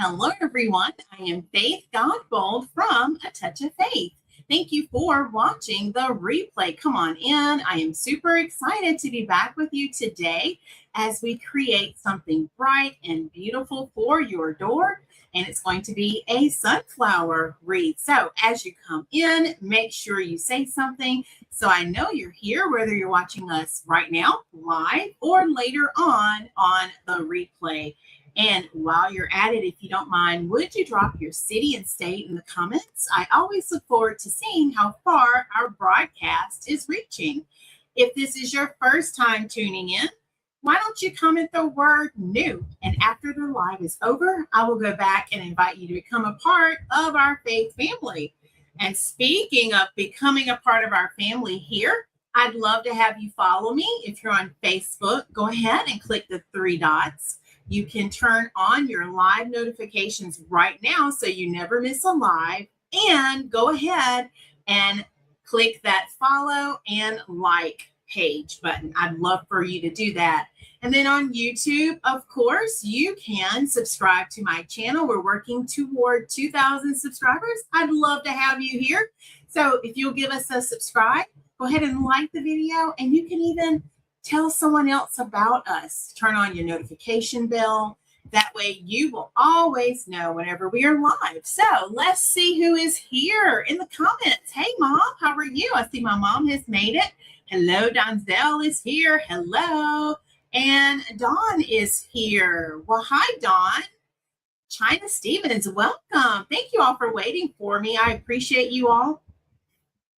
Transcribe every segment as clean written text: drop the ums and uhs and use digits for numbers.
Hello, everyone. I am Faith Godbold from A Touch of Faith. Thank you for watching the replay. Come on in. I am super excited to be back with you today as we create something bright and beautiful for your door. And it's going to be a sunflower wreath. So as you come in, make sure you say something so I know you're here, whether you're watching us right now, live, or later on the replay. And while you're at it, if you don't mind, would you drop your city and state in the comments? I always look forward to seeing how far our broadcast is reaching. If this is your first time tuning in, why don't you comment the word new? And after the live is over, I will go back and invite you to become a part of our faith family. And speaking of becoming a part of our family here, I'd love to have you follow me. If you're on Facebook, go ahead and click the three dots. You can turn on your live notifications right now so you never miss a live, and go ahead and click that follow and like page button. I'd love for you to do that. And then on YouTube, of course, you can subscribe to my channel. We're working toward 2,000 subscribers. I'd love to have you here. So if you'll give us a subscribe, go ahead and like the video, and you can even tell someone else about us. Turn on your notification bell. That way you will always know whenever we are live. So let's see who is here in the comments. Hey, Mom, how are you? I see my mom has made it. Hello, Donzel is here. Hello. And Dawn is here. Well, hi, Dawn. China Stevens, welcome. Thank you all for waiting for me. I appreciate you all.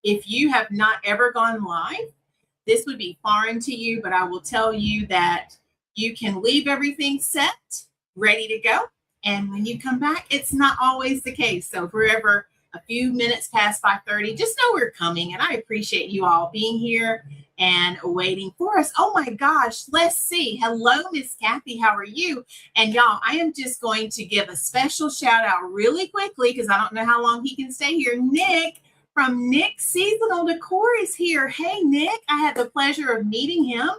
If you have not ever gone live, this would be foreign to you, but I will tell you that you can leave everything set, ready to go. And when you come back, it's not always the case. So if we're ever a few minutes past 5:30, just know we're coming. And I appreciate you all being here and waiting for us. Oh my gosh, let's see. Hello, Miss Kathy, how are you? And y'all, I am just going to give a special shout out really quickly because I don't know how long he can stay here. Nick from Nick's Seasonal Decor is here. Hey, Nick, I had the pleasure of meeting him.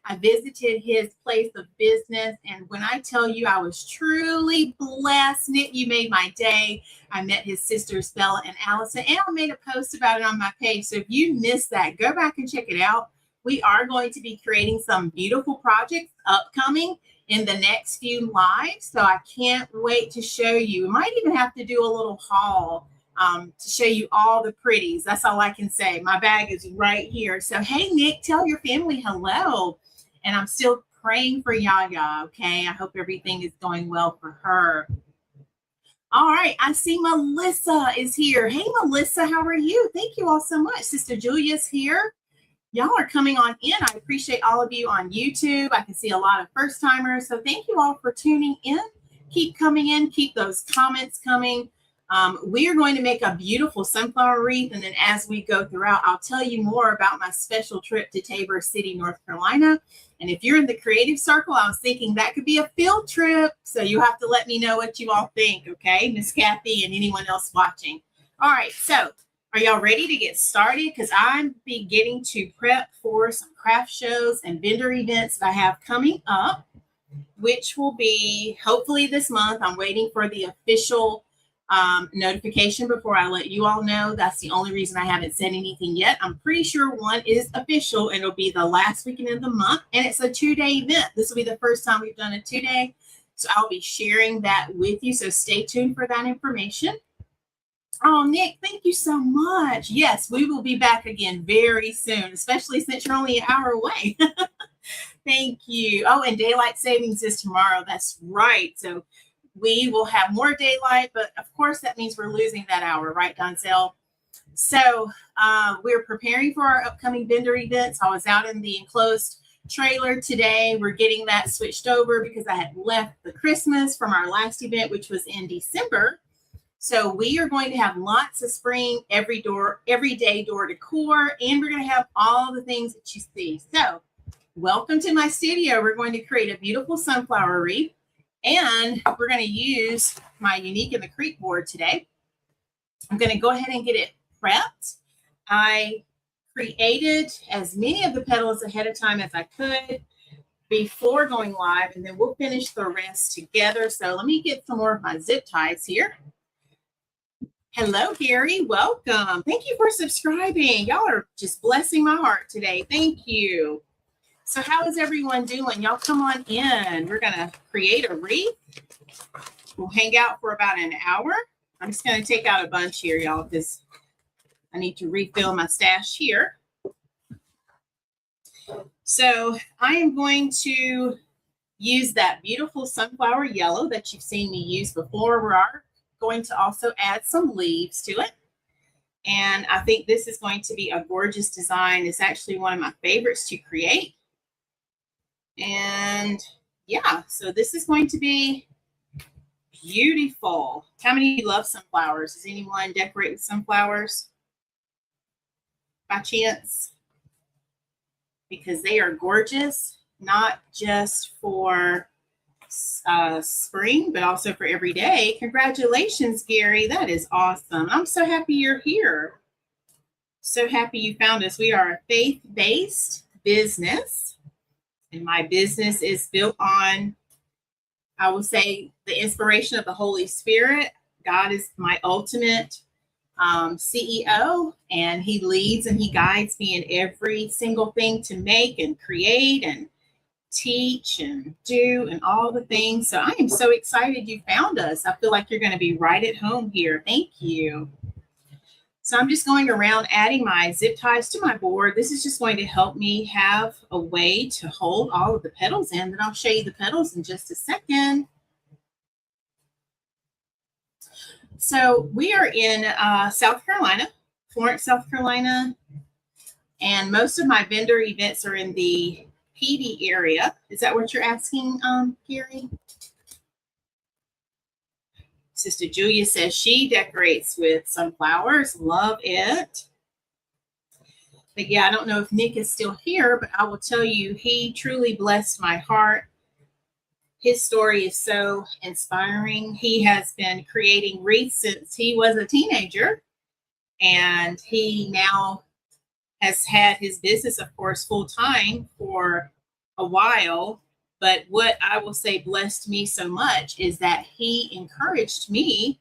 I visited his place of business, and when I tell you I was truly blessed, Nick, you made my day. I met his sisters, Bella and Allison, and I made a post about it on my page. So if you missed that, go back and check it out. We are going to be creating some beautiful projects upcoming in the next few lives, so I can't wait to show you. We might even have to do a little haul to show you all the pretties. That's all I can say. My bag is right here. So, hey, Nick, tell your family hello. And I'm still praying for Yaya, okay? I hope everything is going well for her. All right, I see Melissa is here. Hey, Melissa, how are you? Thank you all so much. Sister Julia's here. Y'all are coming on in. I appreciate all of you on YouTube. I can see a lot of first-timers. So thank you all for tuning in. Keep coming in. Keep those comments coming. We are going to make a beautiful sunflower wreath, and then as we go throughout, I'll tell you more about my special trip to Tabor City, North Carolina. And if you're in the creative circle, I was thinking that could be a field trip. So you have to let me know what you all think, okay? Miss Kathy and anyone else watching. All right, so are y'all ready to get started? Because I'm beginning to prep for some craft shows and vendor events that I have coming up, which will be hopefully this month. I'm waiting for the official notification before I let you all know. That's the only reason I haven't said anything yet. I'm pretty sure one is official, and it'll be the last weekend of the month, and it's a 2-day event. This will be the first time we've done a 2-day, so I'll be sharing that with you, so stay tuned for that information. Oh, Nick, thank you so much. Yes, we will be back again very soon, especially since you're only an hour away. Thank you. Oh, and daylight savings is tomorrow. That's right. So we will have more daylight, but of course that means we're losing that hour, right, Donzel? So we're preparing for our upcoming vendor events. I was out in the enclosed trailer today. We're getting that switched over because I had left the Christmas from our last event, which was in December. So we are going to have lots of spring everyday door decor, and we're going to have all the things that you see. So welcome to my studio. We're going to create a beautiful sunflower wreath. And we're going to use my Unique in the Creek board today. I'm going to go ahead and get it prepped. I created as many of the petals ahead of time as I could. before going live, and then we'll finish the rest together. So let me get some more of my zip ties here. Hello, Gary. Welcome. Thank you for subscribing. Y'all are just blessing my heart today. Thank you. So how is everyone doing? Y'all come on in. We're going to create a wreath. We'll hang out for about an hour. I'm just going to take out a bunch here, y'all, because I need to refill my stash here. So I am going to use that beautiful sunflower yellow that you've seen me use before. We are going to also add some leaves to it. And I think this is going to be a gorgeous design. It's actually one of my favorites to create. And yeah, so this is going to be beautiful. How many of you love sunflowers? Does anyone decorate with sunflowers by chance? Because they are gorgeous, not just for spring, but also for every day. Congratulations, Gary. That is awesome. I'm so happy you're here. So happy you found us. We are a faith-based business, and my business is built on, I will say, the inspiration of the Holy Spirit. God is my ultimate CEO, and he leads and he guides me in every single thing to make and create and teach and do and all the things. So I am so excited you found us. I feel like you're going to be right at home here. Thank you. So I'm just going around adding my zip ties to my board. This is just going to help me have a way to hold all of the petals in. Then I'll show you the petals in just a second. So we are in South Carolina, Florence, South Carolina, and most of my vendor events are in the PD area. Is that what you're asking, Gary? Sister Julia says she decorates with sunflowers. Love it. But yeah, I don't know if Nick is still here, but I will tell you, he truly blessed my heart. His story is so inspiring. He has been creating wreaths since he was a teenager, and he now has had his business, of course, full time for a while. But what I will say blessed me so much is that he encouraged me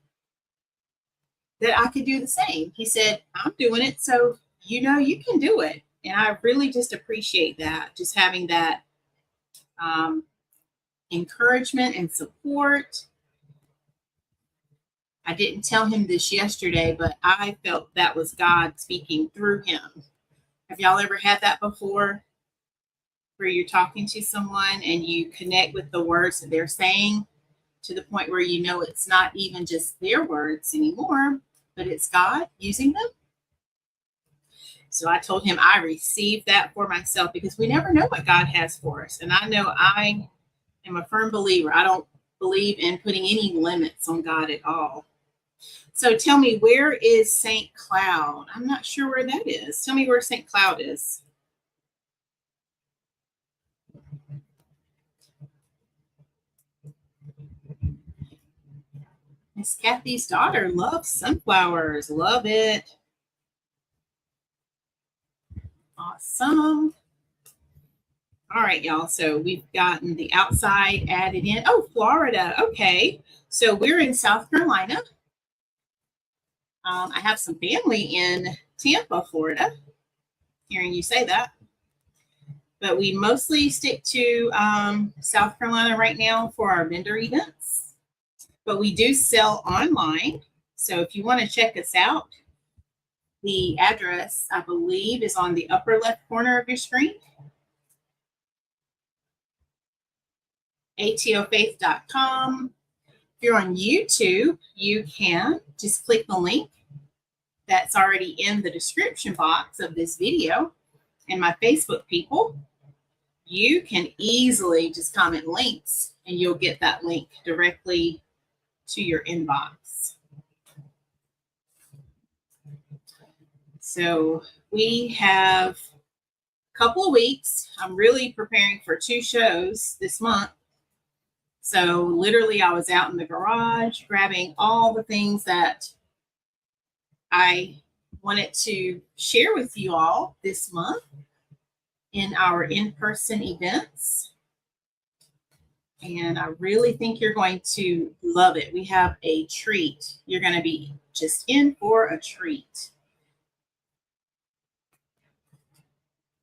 that I could do the same. He said, I'm doing it, so you know you can do it. And I really just appreciate that, just having that encouragement and support. I didn't tell him this yesterday, but I felt that was God speaking through him. Have y'all ever had that before? Where you're talking to someone and you connect with the words that they're saying to the point where you know it's not even just their words anymore, but it's God using them. So I told him I received that for myself, because we never know what God has for us. And I know I am a firm believer. I don't believe in putting any limits on God at all. So tell me, where is St. Cloud? I'm not sure where that is. Tell me where St. Cloud is. Miss Kathy's daughter loves sunflowers. Love it. Awesome. All right, y'all. So we've gotten the outside added in. Oh, Florida. Okay. So we're in South Carolina. I have some family in Tampa, Florida. Hearing you say that. But we mostly stick to South Carolina right now for our vendor events. But we do sell online. So if you want to check us out, the address, I believe, is on the upper left corner of your screen. atofaith.com. If you're on YouTube, you can just click the link that's already in the description box of this video. And my Facebook people, you can easily just comment links and you'll get that link directly to your inbox. So we have a couple of weeks. I'm really preparing for 2 shows this month. So literally I was out in the garage grabbing all the things that I wanted to share with you all this month in our in-person events. And I really think you're going to love it. We have a treat. You're going to be just in for a treat.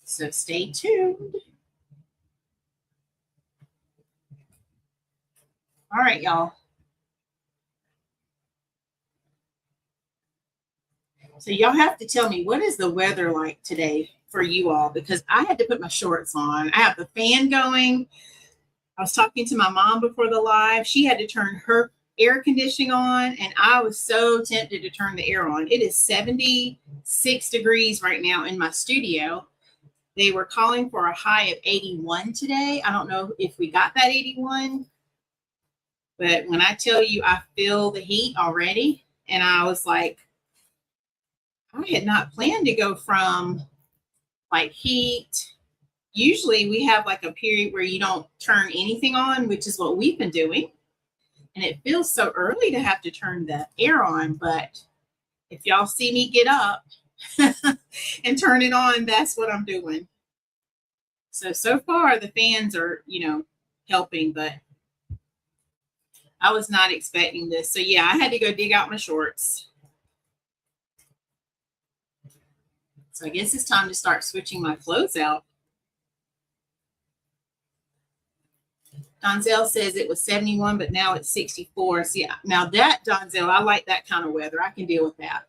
So stay tuned. All right, y'all. So y'all have to tell me, what is the weather like today for you all? Because I had to put my shorts on. I have the fan going. I was talking to my mom before the live. She had to turn her air conditioning on, and I was so tempted to turn the air on. It is 76 degrees right now in my studio. They were calling for a high of 81 today. I don't know if we got that 81, but when I tell you I feel the heat already, and I was like, I had not planned to go from like heat. Usually we have like a period where you don't turn anything on, which is what we've been doing. And it feels so early to have to turn the air on. But if y'all see me get up and turn it on, that's what I'm doing. So far the fans are, helping, but I was not expecting this. So yeah, I had to go dig out my shorts. So I guess it's time to start switching my clothes out. Donzel says it was 71, but now it's 64. See, now that, Donzel, I like that kind of weather. I can deal with that.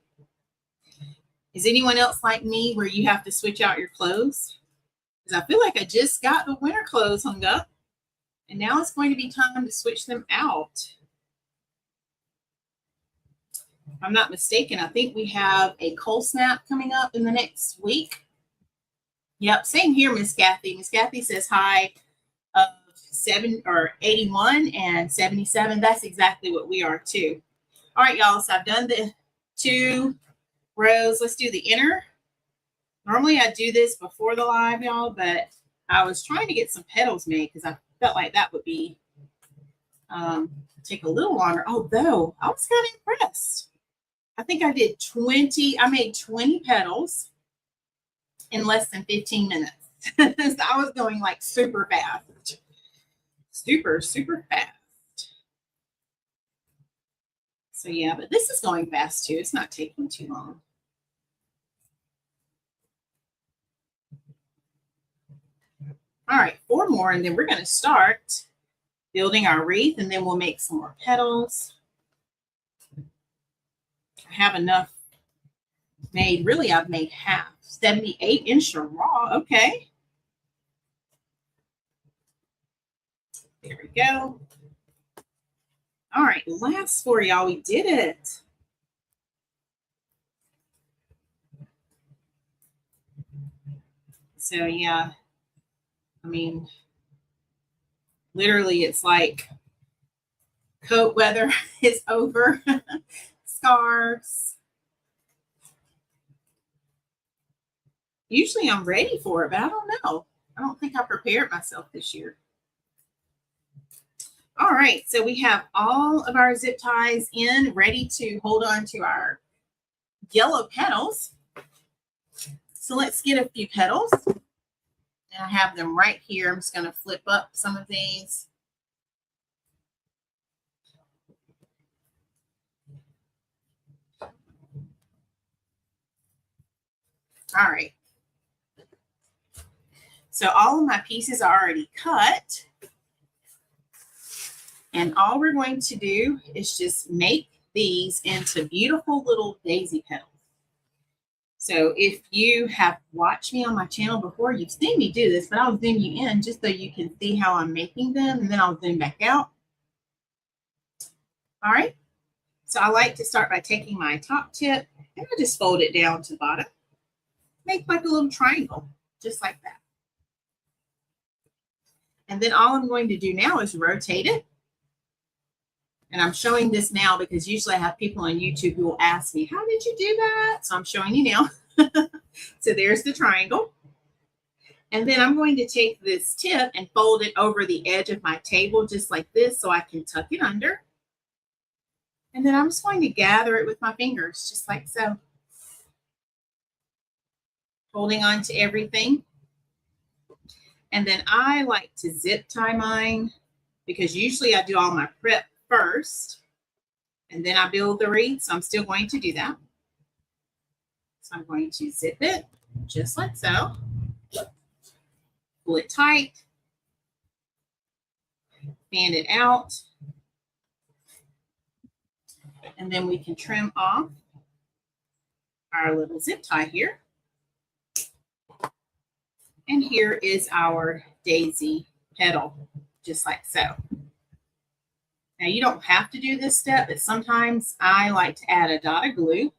Is anyone else like me where you have to switch out your clothes? Because I feel like I just got the winter clothes hung up, and now it's going to be time to switch them out. If I'm not mistaken, I think we have a cold snap coming up in the next week. Yep, same here, Miss Kathy. Miss Kathy says hi. 81 and 77. That's exactly what we are too. All right, y'all. So I've done the 2 rows. Let's do the inner. Normally I do this before the live, y'all, but I was trying to get some petals made because I felt like that would be take a little longer. Although I was kind of impressed. I think I did 20. I made 20 petals in less than 15 minutes. So I was going like super fast. Super fast. So yeah, but this is going fast too. It's not taking too long. All right, 4 more, and then we're going to start building our wreath, and then we'll make some more petals. I have enough made. Really, I've made half. 78 in raw. Okay. There we go. All right, last 4, y'all. We did it. So yeah, I mean, literally, it's like coat weather is over. Scarves. Usually I'm ready for it, but I don't know. I don't think I prepared myself this year. All right, so we have all of our zip ties in, ready to hold on to our yellow petals. So let's get a few petals. And I have them right here. I'm just going to flip up some of these. All right. So all of my pieces are already cut. And all we're going to do is just make these into beautiful little daisy petals. So if you have watched me on my channel before, you've seen me do this, but I'll zoom you in just so you can see how I'm making them, and then I'll zoom back out. All right. So I like to start by taking my top tip and I just fold it down to the bottom. Make like a little triangle, just like that. And then all I'm going to do now is rotate it. And I'm showing this now because usually I have people on YouTube who will ask me, how did you do that? So I'm showing you now. So there's the triangle. And then I'm going to take this tip and fold it over the edge of my table just like this so I can tuck it under. And then I'm just going to gather it with my fingers just like so. Holding on to everything. And then I like to zip tie mine. because usually I do all my prep first and then I build the wreath. So I'm still going to do that. So I'm going to zip it just like so. Pull it tight. Fan it out. And then we can trim off our little zip tie here. And here is our daisy petal, just like so. Now you don't have to do this step, but sometimes I like to add a dot of glue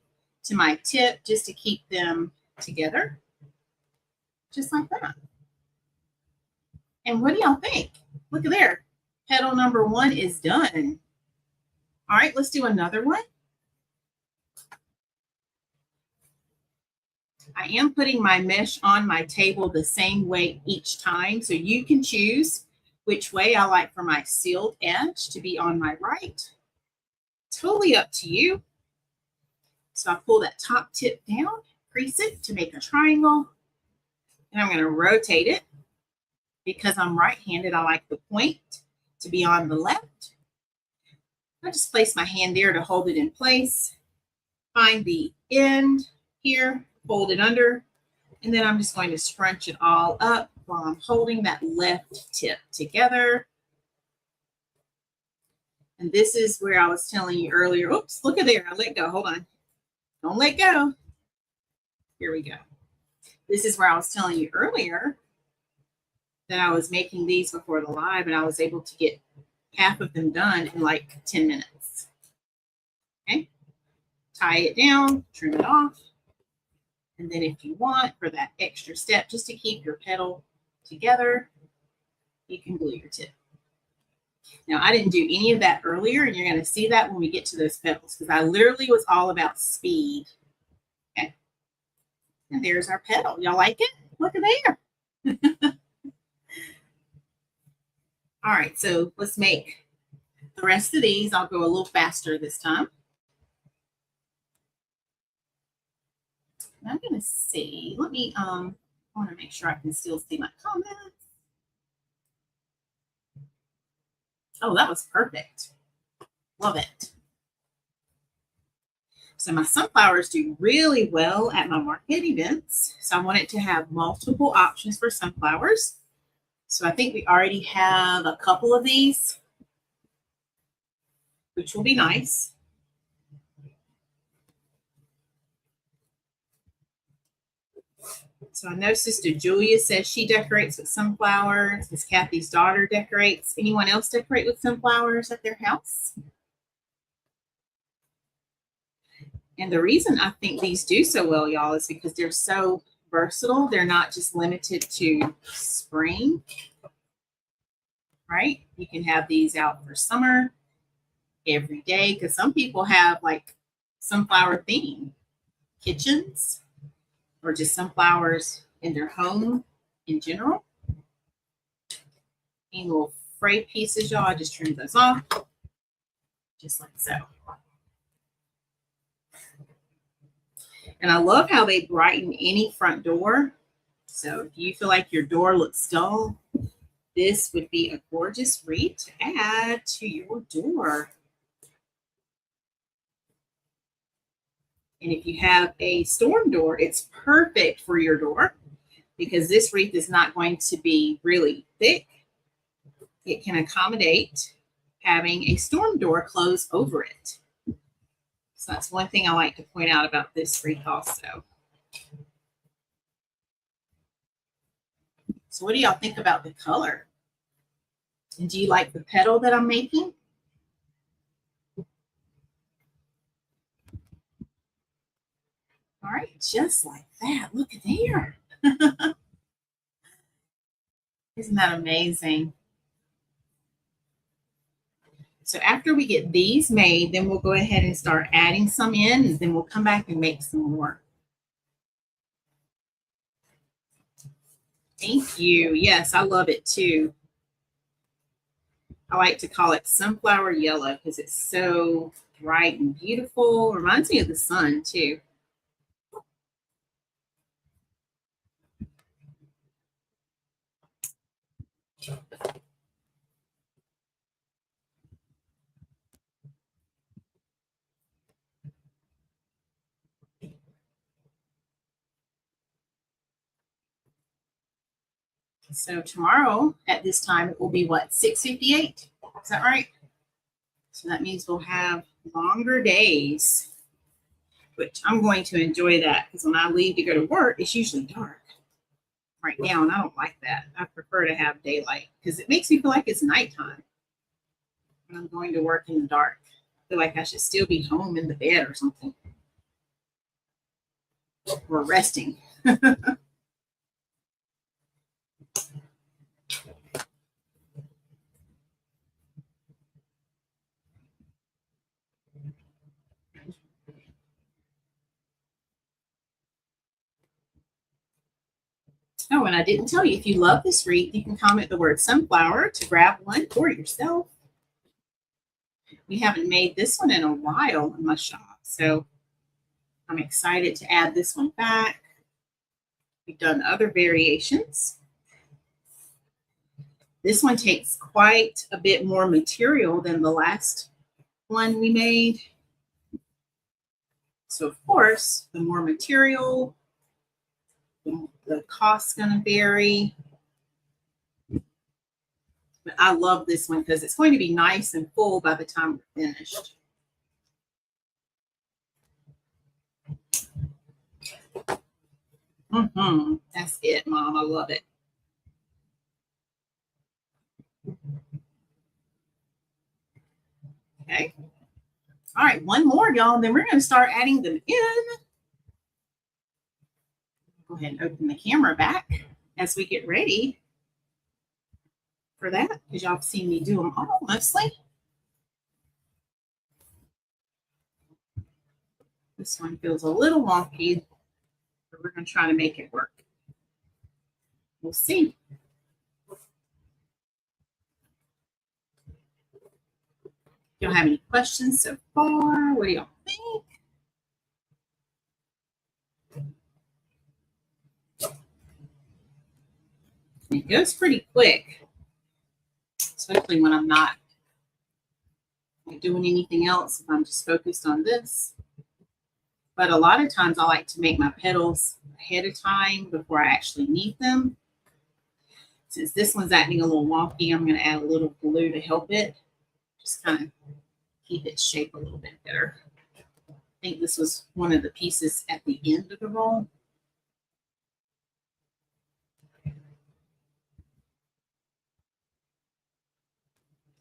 to my tip just to keep them together, just like that. And what do y'all think? Look at there. Petal number 1 is done. All right, let's do another one. I am putting my mesh on my table the same way each time, so you can choose which way I like for my sealed edge to be on my right. Totally up to you. So I pull that top tip down, crease it to make a triangle, and I'm going to rotate it. Because I'm right-handed, I like the point to be on the left. I just place my hand there to hold it in place. Find the end here, fold it under, and then I'm just going to scrunch it all up while I'm holding that left tip together. And this is where I was telling you earlier. Oops, look at there. I let go. Hold on. Don't let go. Here we go. This is where I was telling you earlier that I was making these before the live, and I was able to get half of them done in like 10 minutes. Okay. Tie it down, trim it off. And then if you want, for that extra step, just to keep your petal together, you can glue your tip. Now, I didn't do any of that earlier, and you're going to see that when we get to those petals, because I literally was all about speed. Okay. And there's our petal. Y'all like it? Look at there. All right, so let's make the rest of these. I'll go a little faster this time. I'm going to see. Let me, I want to make sure I can still see my comments. Oh, that was perfect. Love it. So my sunflowers do really well at my market events. So I wanted to have multiple options for sunflowers. So I think we already have a couple of these, which will be nice. So I know Sister Julia says she decorates with sunflowers. Miss Kathy's daughter decorates. Anyone else decorate with sunflowers at their house? And the reason I think these do so well, y'all, is because they're so versatile. They're not just limited to spring, right? You can have these out for summer every day, because some people have like sunflower theme kitchens or just sunflowers in their home in general. Any little frayed pieces, y'all, I just trim those off just like so. And I love how they brighten any front door. So if you feel like your door looks dull, this would be a gorgeous wreath to add to your door. And if you have a storm door, it's perfect for your door because this wreath is not going to be really thick. It can accommodate having a storm door close over it. So that's one thing I like to point out about this wreath also. So what do y'all think about the color? And do you like the petal that I'm making? All right, just like that. Look at there. Isn't that amazing? So after we get these made, then we'll go ahead and start adding some in, and then we'll come back and make some more. Thank you. Yes, I love it too. I like to call it sunflower yellow because it's so bright and beautiful. Reminds me of the sun too. So tomorrow at this time, it will be what, 6:58? Is that right? So that means we'll have longer days, which I'm going to enjoy that because when I leave to go to work, it's usually dark right now, and I don't like that. I prefer to have daylight because it makes me feel like it's nighttime when I'm going to work in the dark. I feel like I should still be home in the bed or something, or resting. Oh, and I didn't tell you, if you love this wreath, you can comment the word sunflower to grab one for yourself. We haven't made this one in a while in my shop, so I'm excited to add this one back. We've done other variations. This one takes quite a bit more material than the last one we made. So of course, the more material, the cost's going to vary. But I love this one because it's going to be nice and full by the time we're finished. That's it, Mom. I love it. Okay. All right, one more, y'all. Then we're going to start adding them in. Go ahead and open the camera back as we get ready for that, because y'all have seen me do them all mostly. This one feels a little wonky, but we're going to try to make it work. We'll see. Y'all have any questions so far? What do y'all think? It goes pretty quick, especially when I'm not doing anything else, if I'm just focused on this. But a lot of times I like to make my petals ahead of time before I actually need them. Since this one's acting a little wonky, I'm going to add a little glue to help it. Just kind of keep its shape a little bit better. I think this was one of the pieces at the end of the roll.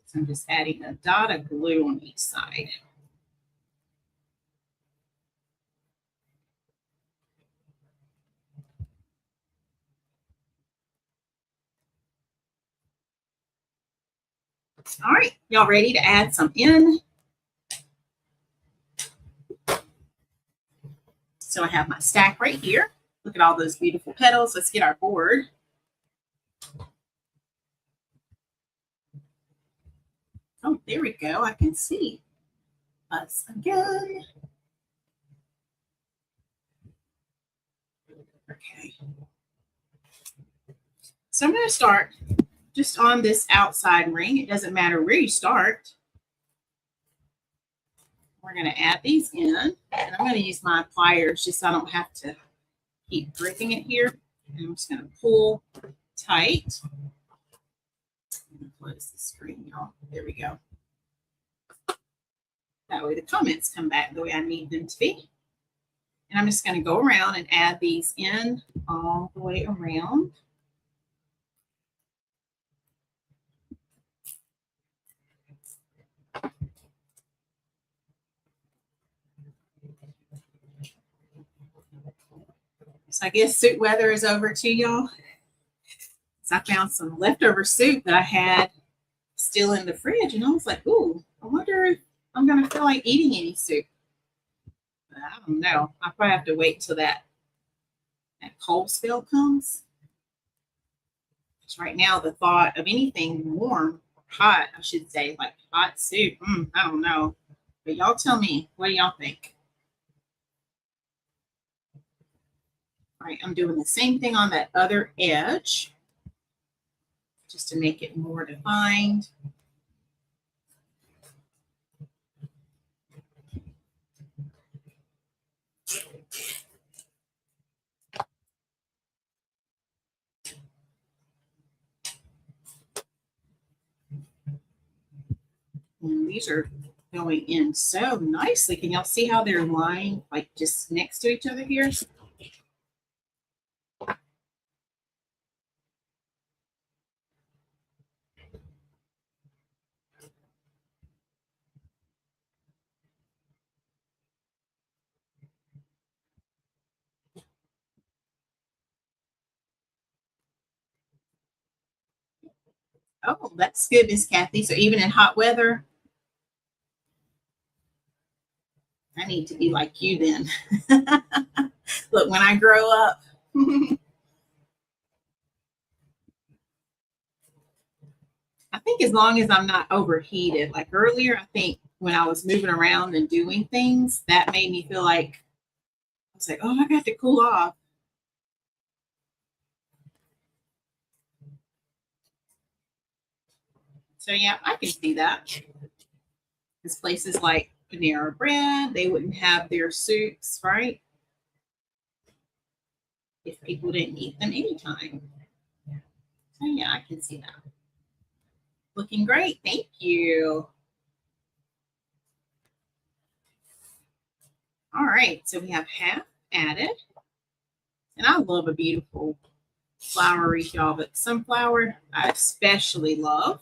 So I'm just adding a dot of glue on each side. All right, y'all ready to add some in? So I have my stack right here. Look at all those beautiful petals. Let's get our board. Oh, there we go. I can see us again. Okay. So I'm going to start just on this outside ring. It doesn't matter where you start. We're going to add these in. And I'm going to use my pliers just so I don't have to keep gripping it here. And I'm just going to pull tight. I'm going to close the screen, y'all. There we go. That way the comments come back the way I need them to be. And I'm just going to go around and add these in all the way around. So I guess soup weather is over too, y'all. So I found some leftover soup that I had still in the fridge, and I was like, ooh, I wonder if I'm going to feel like eating any soup. But I don't know. I'll probably have to wait till that cold spell comes. Because right now, the thought of anything warm, hot, I should say, like hot soup, I don't know. But y'all tell me, what do y'all think? All right, I'm doing the same thing on that other edge, just to make it more defined. And these are going in so nicely. Can y'all see how they're lying like just next to each other here? Oh, that's good, Miss Kathy. So even in hot weather, I need to be like you then. Look, when I grow up, I think as long as I'm not overheated, like earlier, I think when I was moving around and doing things, that made me feel like I was like, oh, I got to cool off. So yeah, I can see that. Because places like Panera Bread, they wouldn't have their soups, right? If people didn't eat them anytime. So yeah, I can see that. Looking great. Thank you. All right, so we have half added. And I love a beautiful flower wreath, y'all, but sunflower I especially love.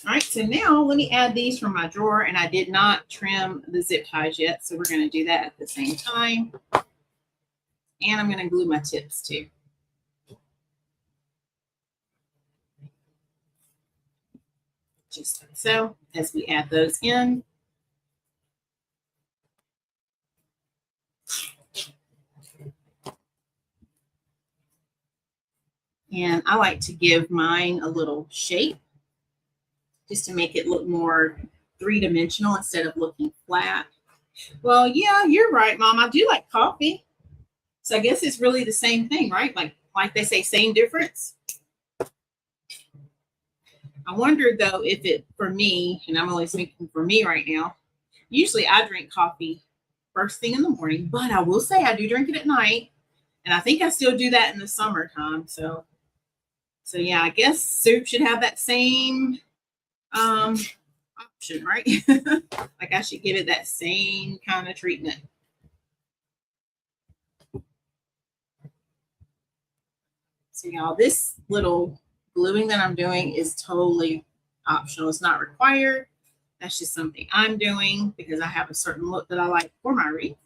All right, so now let me add these from my drawer, and I did not trim the zip ties yet, so we're going to do that at the same time. And I'm going to glue my tips too. Just like so, as we add those in. And I like to give mine a little shape just to make it look more three-dimensional instead of looking flat. Well, yeah, you're right, Mom. I do like coffee. So I guess it's really the same thing, right? Like they say, same difference. I wonder though if it for me, and I'm only speaking for me right now. Usually I drink coffee first thing in the morning, but I will say I do drink it at night, and I think I still do that in the summertime. So yeah, I guess soup should have that same option, right? Like I should give it that same kind of treatment. So y'all, this little gluing that I'm doing is totally optional. It's not required. That's just something I'm doing because I have a certain look that I like for my wreath.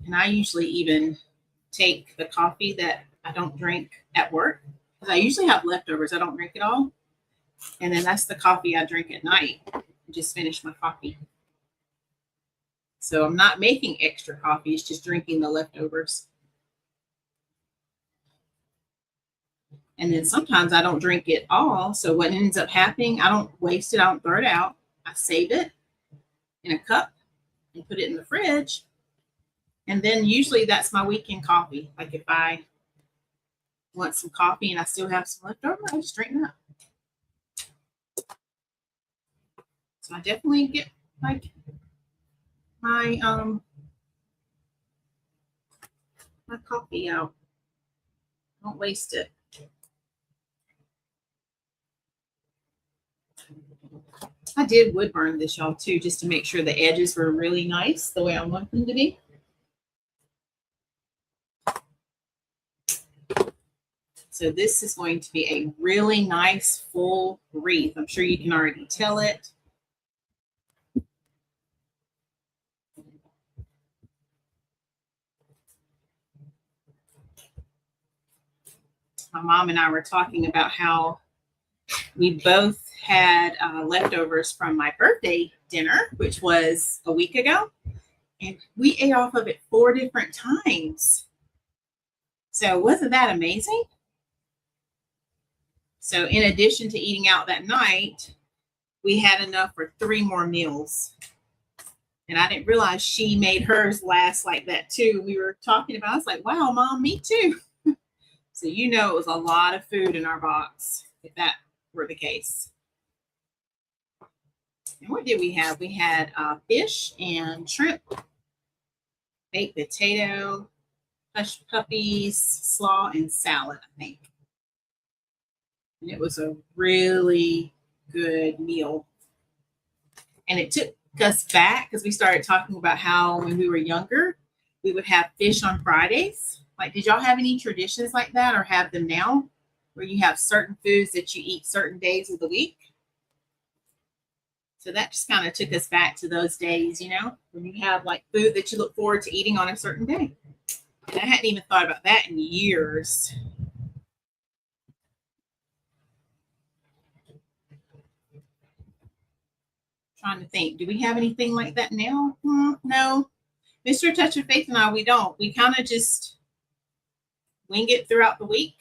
And I usually even take the coffee that I don't drink at work because I usually have leftovers. I don't drink it all. And then that's the coffee I drink at night. I just finish my coffee. So I'm not making extra coffee. It's just drinking the leftovers. And then sometimes I don't drink it all. So what ends up happening, I don't waste it. I don't throw it out. I save it in a cup and put it in the fridge. And then usually that's my weekend coffee. Like if I want some coffee and I still have some left over, I just drink that. So I definitely get like my my coffee out. Don't waste it. I did wood burn this, y'all, too, just to make sure the edges were really nice the way I want them to be. So this is going to be a really nice full wreath. I'm sure you can already tell it. My mom and I were talking about how we both had leftovers from my birthday dinner, which was a week ago. And we ate off of it 4 different times. So wasn't that amazing? So in addition to eating out that night, we had enough for 3 more meals. And I didn't realize she made hers last like that too. We were talking about, I was like, wow, Mom, me too. So you know it was a lot of food in our box, if that were the case. And what did we have? We had fish and shrimp baked potato, hush puppies, slaw, and salad, I think. And it was a really good meal. And it took us back because we started talking about how when we were younger, we would have fish on Fridays. Like, did y'all have any traditions like that or have them now where you have certain foods that you eat certain days of the week? So that just kind of took us back to those days, you know, when you have like food that you look forward to eating on a certain day. And I hadn't even thought about that in years. Trying to think, do we have anything like that now? No. Mr. Touch of Faith and I, we don't. We kind of just wing it throughout the week.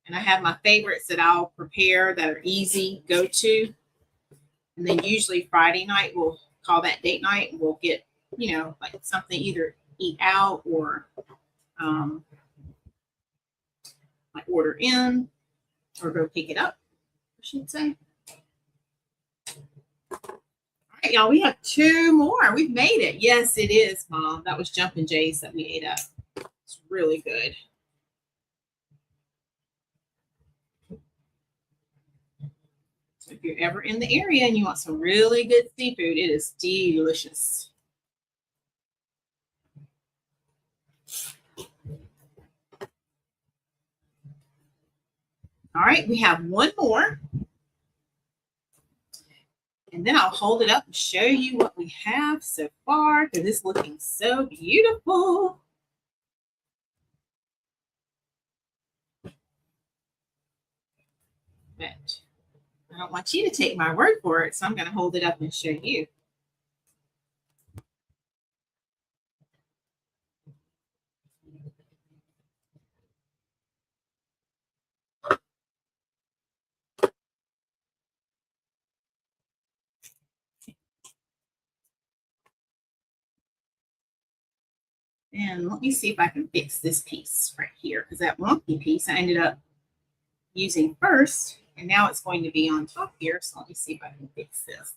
And I have my favorites that I'll prepare that are easy, go to. And then usually Friday night, we'll call that date night. And we'll get, you know, like something either eat out or like order in or go pick it up, I should say. All right, y'all, we have 2 more. We've made it. Yes, it is, Mom. That was Jumpin' Jays that we ate up. It's really good. So if you're ever in the area and you want some really good seafood, it is delicious. All right, we have 1 more. And then I'll hold it up and show you what we have so far because it's looking so beautiful. But I don't want you to take my word for it, so I'm going to hold it up and show you. And let me see if I can fix this piece right here because that wonky piece I ended up using first, and now it's going to be on top here. So let me see if I can fix this.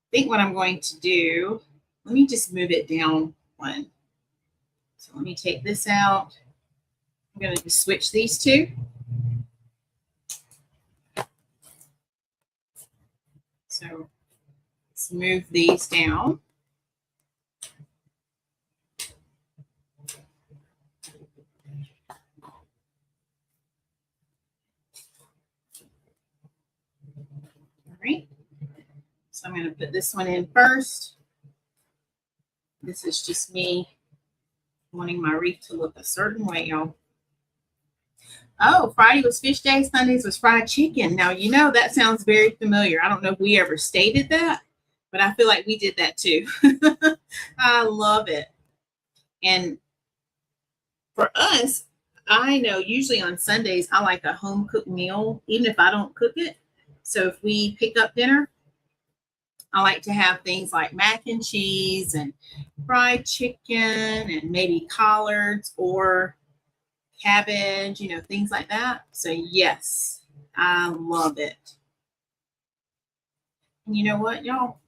I think what I'm going to do, let me just move it down 1. So let me take this out. I'm going to just switch these 2. So let's move these down. All right. So I'm going to put this one in first. This is just me wanting my wreath to look a certain way, y'all. Oh, Friday was fish day, Sundays was fried chicken. Now, you know, that sounds very familiar. I don't know if we ever stated that, but I feel like we did that too. I love it. And for us, I know usually on Sundays, I like a home cooked meal, even if I don't cook it. So if we pick up dinner, I like to have things like mac and cheese and fried chicken and maybe collards or cabbage, you know, things like that. So yes, I love it. And you know what, y'all?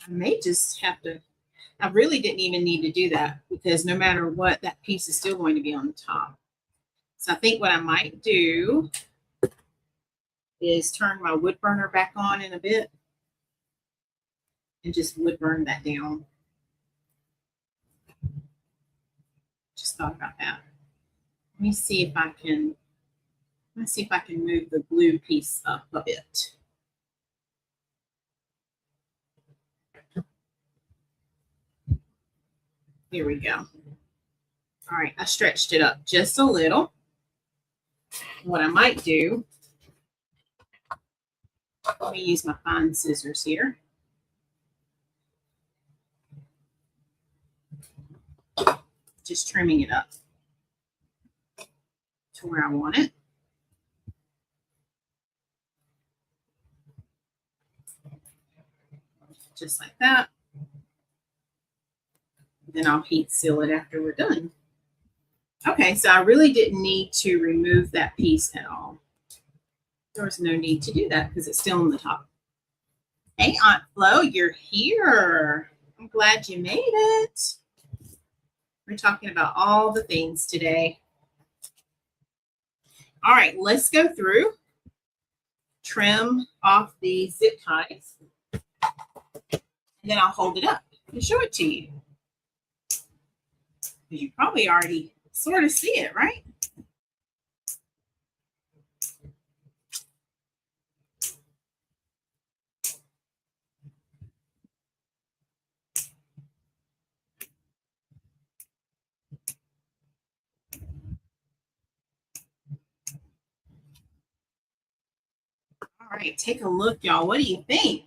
I may just have to, I really didn't even need to do that because no matter what, that piece is still going to be on the top. So I think what I might do is turn my wood burner back on in a bit and just wood burn that down. Just thought about that. Let me see if I can, let's see if I can move the blue piece up a bit. Here we go. All right, I stretched it up just a little. What I might do, let me use my fine scissors here. Just trimming it up to where I want it. Just like that. Then I'll heat seal it after we're done. Okay, so I really didn't need to remove that piece at all. There was no need to do that because it's still on the top. Hey, Aunt Flo, you're here. I'm glad you made it. We're talking about all the things today. All right, let's go through, trim off the zip ties, and then I'll hold it up and show it to you. You probably already sort of see it, right? All right, take a look, y'all. What do you think?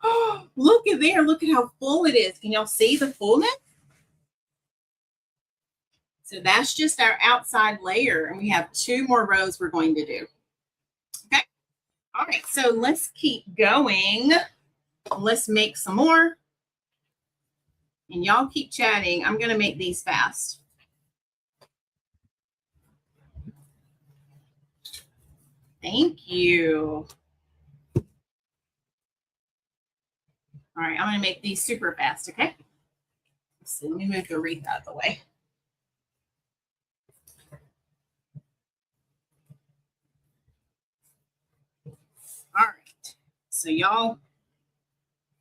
Oh, look at there. Look at how full it is. Can y'all see the fullness? So that's just our outside layer, and we have 2 more rows we're going to do. Okay. All right, so let's keep going. Let's make some more. And y'all keep chatting. I'm going to make these fast. Thank you. All right, I'm going to make these super fast, okay? So let me move the wreath out of the way. All right, so y'all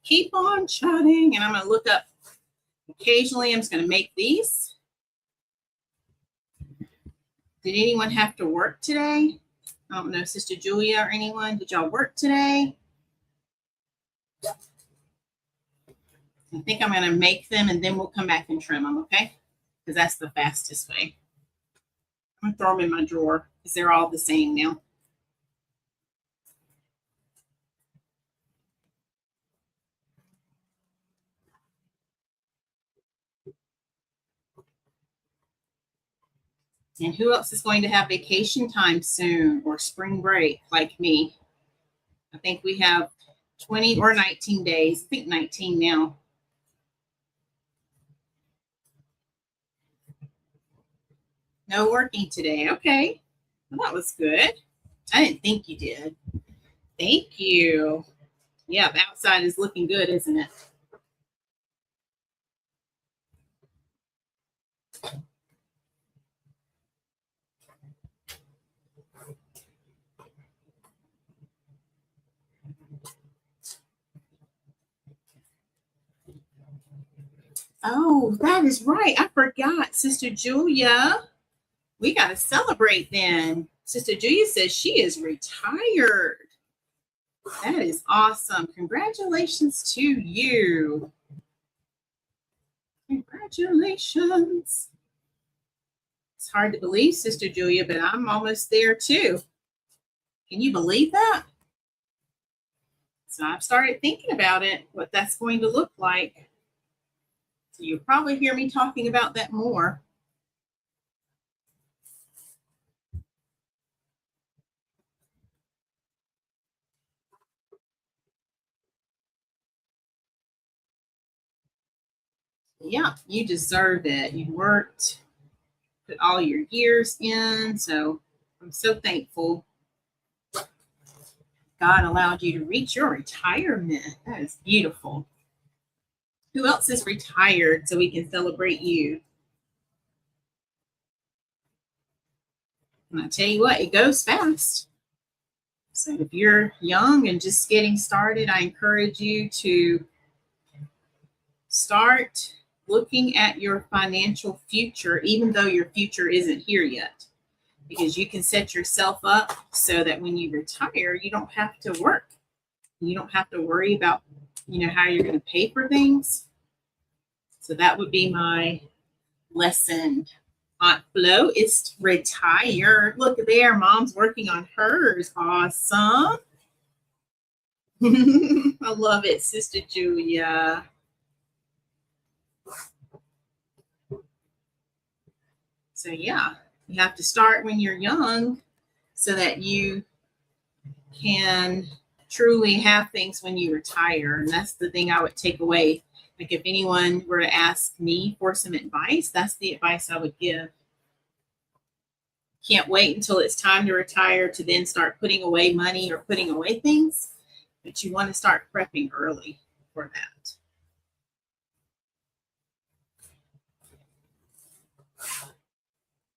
keep on chatting, and I'm going to look up. Occasionally, I'm just going to make these. Did anyone have to work today? I don't know, Sister Julia or anyone. Did y'all work today? I think I'm going to make them, and then we'll come back and trim them, okay? Because that's the fastest way. I'm going to throw them in my drawer because they're all the same now. And who else is going to have vacation time soon or spring break like me? I think we have 20 or 19 days. I think 19 now. No working today. Okay. Well, that was good. I didn't think you did. Thank you. Yeah, the outside is looking good, isn't it? Oh, that is right. I forgot, Sister Julia. We got to celebrate then. Sister Julia says she is retired. That is awesome. Congratulations to you. Congratulations. It's hard to believe, Sister Julia, but I'm almost there too. Can you believe that? So I've started thinking about it, what that's going to look like. So you'll probably hear me talking about that more. Yeah, you deserve it. You worked, put all your years in. So I'm so thankful God allowed you to reach your retirement. That is beautiful. Who else is retired so we can celebrate you? And I tell you what, it goes fast. So if you're young and just getting started, I encourage you to start looking at your financial future, even though your future isn't here yet, because you can set yourself up so that when you retire, you don't have to work. You don't have to worry about, how you're going to pay for things. So that would be my lesson. Aunt Flo is retired. Look there, Mom's working on hers. Awesome. I love it, Sister Julia. So yeah, you have to start when you're young so that you can truly have things when you retire. And that's the thing I would take away. Like if anyone were to ask me for some advice, that's the advice I would give. Can't wait until it's time to retire to then start putting away money or putting away things. But you want to start prepping early for that.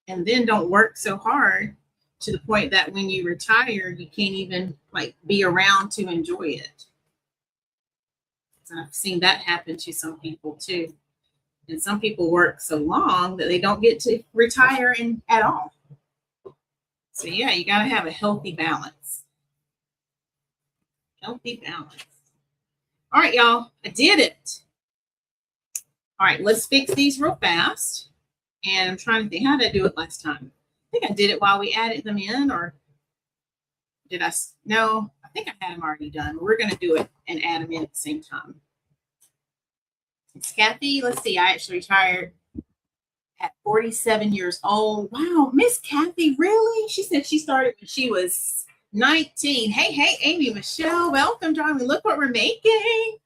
and then don't work so hard to the point that when you retire, you can't even like be around to enjoy it. So I've seen that happen to some people too. And some people work so long that they don't get to retire at all. So yeah, you got to have a healthy balance. Healthy balance. All right, y'all, I did it. All right, let's fix these real fast. And I'm trying to think, how did I do it last time? I think I did it while we added them in, or did I? No, I think I had them already done. We're going to do it and add them in at the same time. It's Kathy. Let's see, I actually retired at 47 years old. Wow, Miss Kathy, really? She said she started when she was 19. Hey, Amy Michelle, welcome, darling. Look what we're making.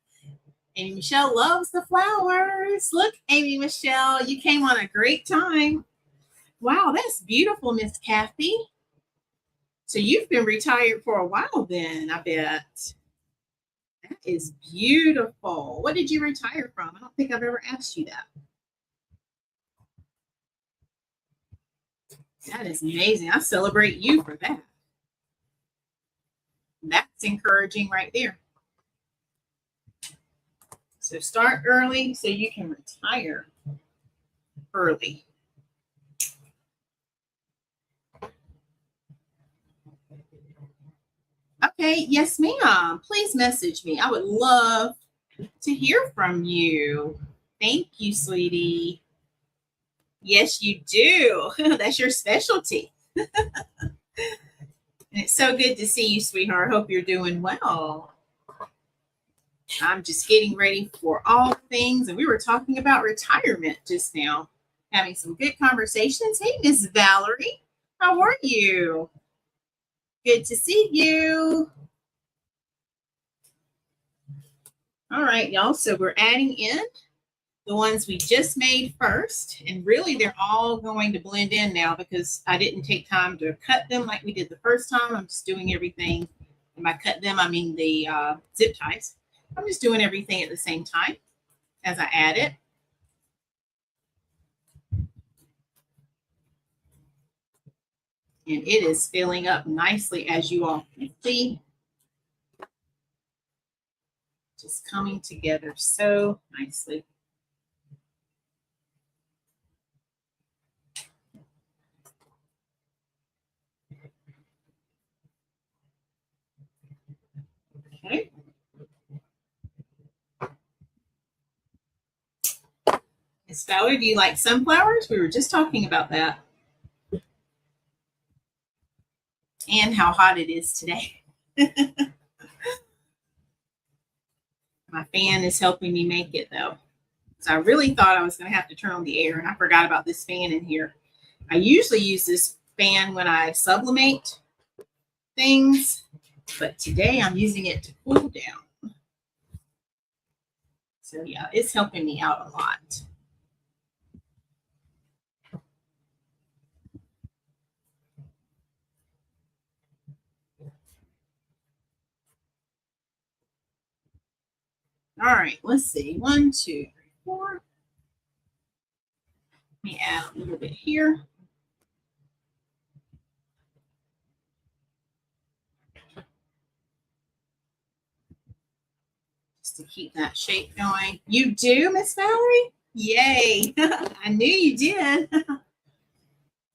Amy Michelle loves the flowers. Look, Amy Michelle, you came on a great time. Wow, that's beautiful, Miss Kathy. So you've been retired for a while then, I bet. That is beautiful. What did you retire from? I don't think I've ever asked you that. That is amazing. I celebrate you for that. That's encouraging right there. So start early so you can retire early. Okay, yes, ma'am. Please message me. I would love to hear from you. Thank you, sweetie. Yes, you do. That's your specialty. And it's so good to see you, sweetheart. I hope you're doing well. I'm just getting ready for all things. And we were talking about retirement just now, having some good conversations. Hey, Miss Valerie, how are you? Good to see you. All right, y'all. So we're adding in the ones we just made first. And really, they're all going to blend in now because I didn't take time to cut them like we did the first time. I'm just doing everything. And by cut them, I mean the zip ties. I'm just doing everything at the same time as I add it. And it is filling up nicely, as you all can see. Just coming together so nicely. Okay. Miss Valerie, do you like sunflowers? We were just talking about that. And how hot it is today. My fan is helping me make it though. So I really thought I was going to have to turn on the air, and I forgot about this fan in here. I usually use this fan when I sublimate things, but today I'm using it to cool down. So yeah, it's helping me out a lot. All right, let's see. 1, 2, 3, 4. Let me add a little bit here. Just to keep that shape going. You do, Miss Valerie? Yay. I knew you did.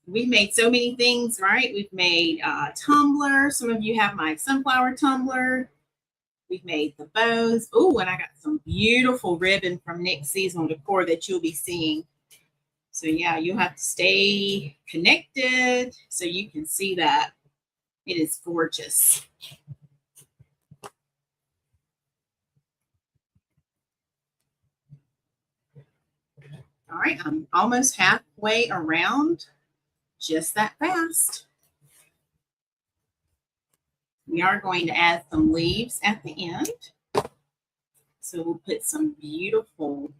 We've made so many things, right? We've made tumbler. Some of you have my sunflower tumbler. We've made the bows. Oh, and I got some beautiful ribbon from Nick's Seasonal Decor that you'll be seeing. So yeah, you'll have to stay connected so you can see that. It is gorgeous. All right, I'm almost halfway around, just that fast. We are going to add some leaves at the end. So we'll put some beautiful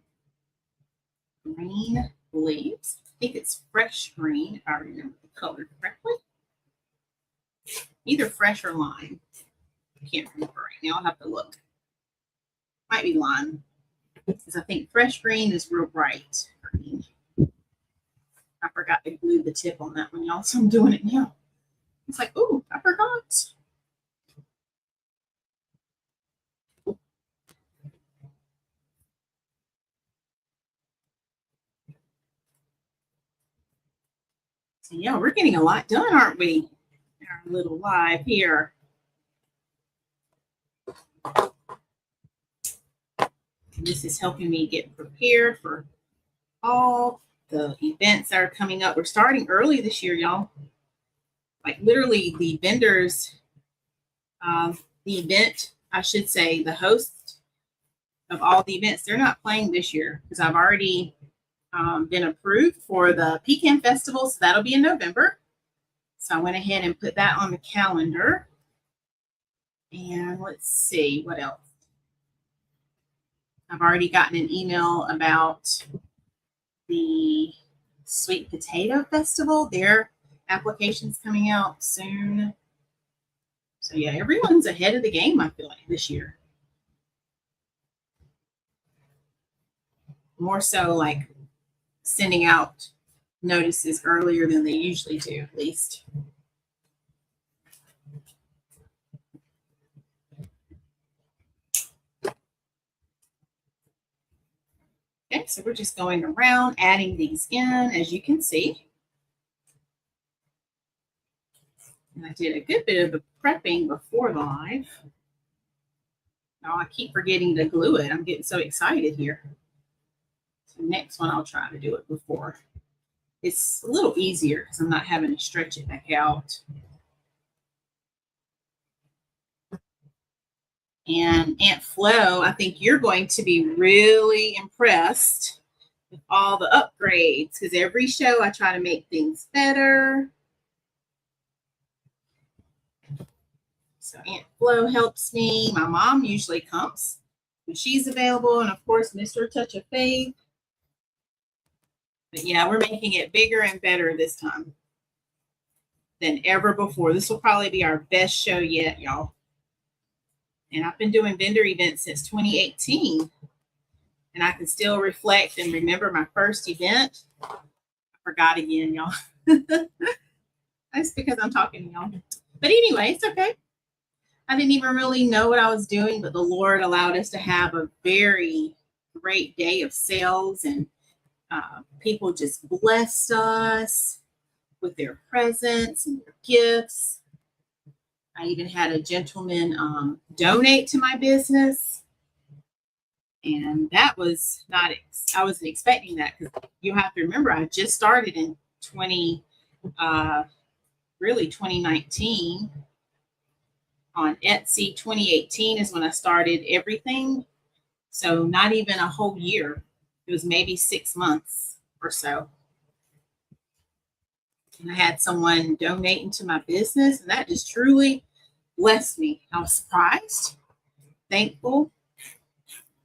green leaves. I think it's fresh green, if I remember the color correctly. Either fresh or lime. I can't remember right now. I'll have to look. Might be lime, because I think fresh green is real bright green. I forgot to glue the tip on that one, y'all, so I'm doing it now. It's like, oh, I forgot. So yeah, we're getting a lot done, aren't we? Our little live here. And this is helping me get prepared for all the events that are coming up. We're starting early this year, y'all. Like literally the vendors, the event, I should say, the host of all the events, they're not playing this year because I've already been approved for the Pecan Festival. So that'll be in November. So I went ahead and put that on the calendar. And let's see what else. I've already gotten an email about the Sweet Potato Festival. Their application's coming out soon. So yeah, everyone's ahead of the game, I feel like, this year. More so like sending out notices earlier than they usually do, at least. Okay, so we're just going around adding these in, as you can see. And I did a good bit of the prepping before the live. Now I keep forgetting to glue it. I'm getting so excited here. So next one, I'll try to do it before. It's a little easier because I'm not having to stretch it back out. And Aunt Flo, I think you're going to be really impressed with all the upgrades because every show I try to make things better. So Aunt Flo helps me. My mom usually comes when she's available. And of course, Mr. Touch of Faith. But yeah, we're making it bigger and better this time than ever before. This will probably be our best show yet, y'all. And I've been doing vendor events since 2018. And I can still reflect and remember my first event. I forgot again, y'all. That's because I'm talking to y'all. But anyway, it's okay. I didn't even really know what I was doing, but the Lord allowed us to have a very great day of sales, and people just blessed us with their presents and their gifts. I even had a gentleman donate to my business. And that was not, I wasn't expecting that because you have to remember, I just started in 2019 on Etsy. 2018 is when I started everything. So not even a whole year. It was maybe 6 months or so. And I had someone donating to my business, and that just truly blessed me. I was surprised, thankful,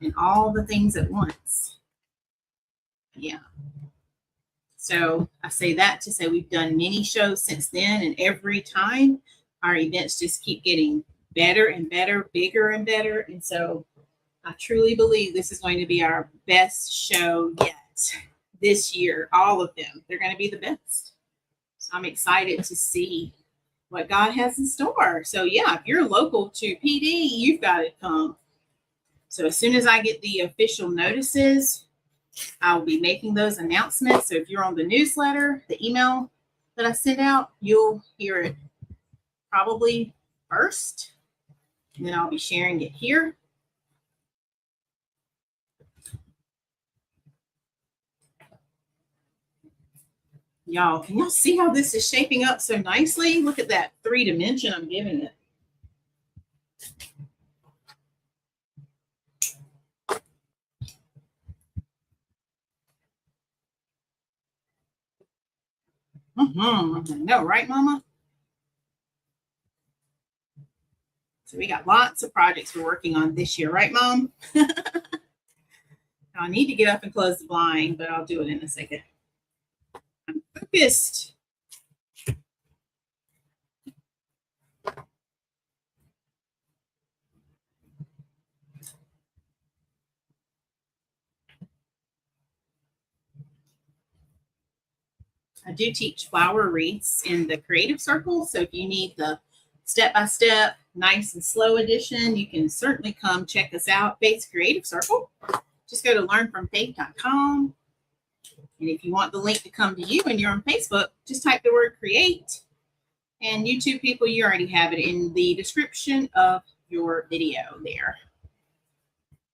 and all the things at once. Yeah. So I say that to say we've done many shows since then, and every time our events just keep getting better and better, bigger and better. And so I truly believe this is going to be our best show yet this year. All of them, they're going to be the best. So I'm excited to see what God has in store. So yeah, if you're local to PD, you've got to come. So as soon as I get the official notices, I will be making those announcements. So if you're on the newsletter, the email that I send out, you'll hear it probably first. And then I'll be sharing it here. Y'all, can y'all see how this is shaping up so nicely? Look at that 3-dimension I'm giving it. No, right, Mama? So we got lots of projects we're working on this year, right, Mom? I need to get up and close the blind, but I'll do it in a second. I'm focused. I do teach flower wreaths in the creative circle. So if you need the step-by-step, nice and slow edition, you can certainly come check us out, Faith's Creative Circle. Just go to learnfromfaith.com. And if you want the link to come to you and you're on Facebook, just type the word create. And YouTube people, you already have it in the description of your video there.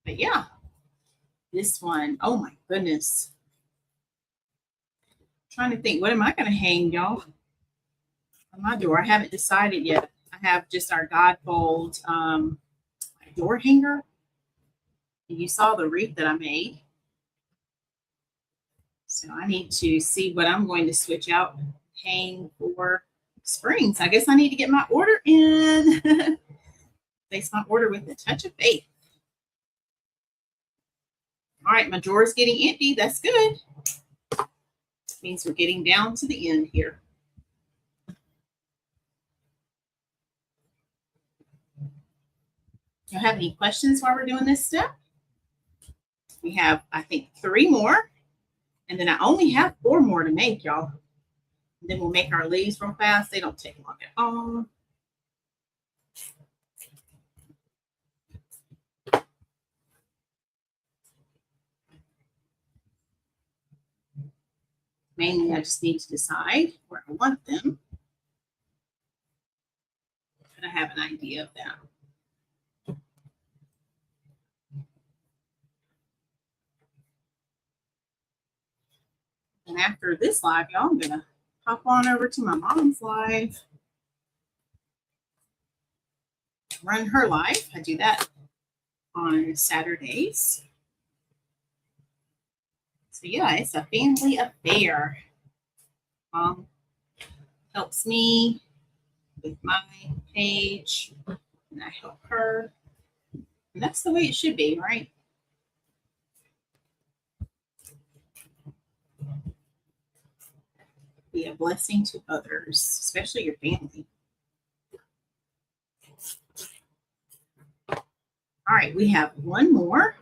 But yeah, this one, oh my goodness. Trying to think, what am I going to hang, y'all, on my door? I haven't decided yet. I have just our Godfold door hanger. You saw the wreath that I made. So I need to see what I'm going to switch out, hang for springs. I guess I need to get my order in. Place my order with a touch of faith. All right, my drawer is getting empty. That's good. Means we're getting down to the end here. Do you have any questions while we're doing this step? We have, I think, 3 more. And then I only have 4 more to make, y'all. And then we'll make our leaves real fast. They don't take long at all. Mainly, I just need to decide where I want them. But I have an idea of that. And after this live, y'all, I'm going to hop on over to my mom's live. Run her live. I do that on Saturdays. So yeah, it's a family affair. Mom helps me with my page, and I help her. And that's the way it should be, right? Be a blessing to others, especially your family. All right, we have 1 more.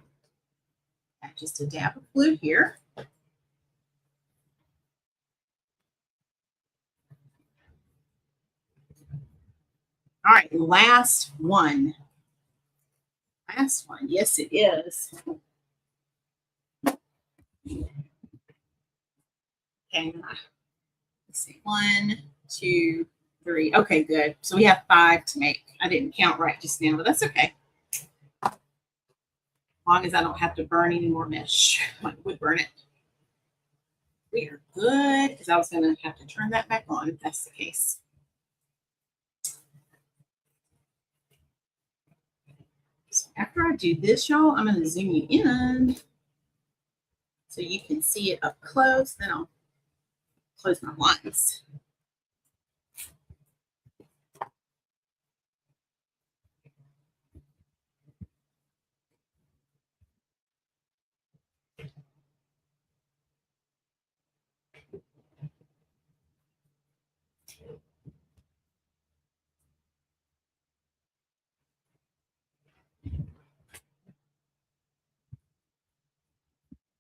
Just a dab of glue here. All right, last one. Last one. Yes, it is. Okay, let's see. 1, 2, 3. Okay, good. So we have 5 to make. I didn't count right just now, but that's okay. As long as I don't have to burn any more mesh. I would burn it. We are good, because I was going to have to turn that back on if that's the case. So after I do this, y'all, I'm going to zoom you in so you can see it up close. Then I'll close my blinds.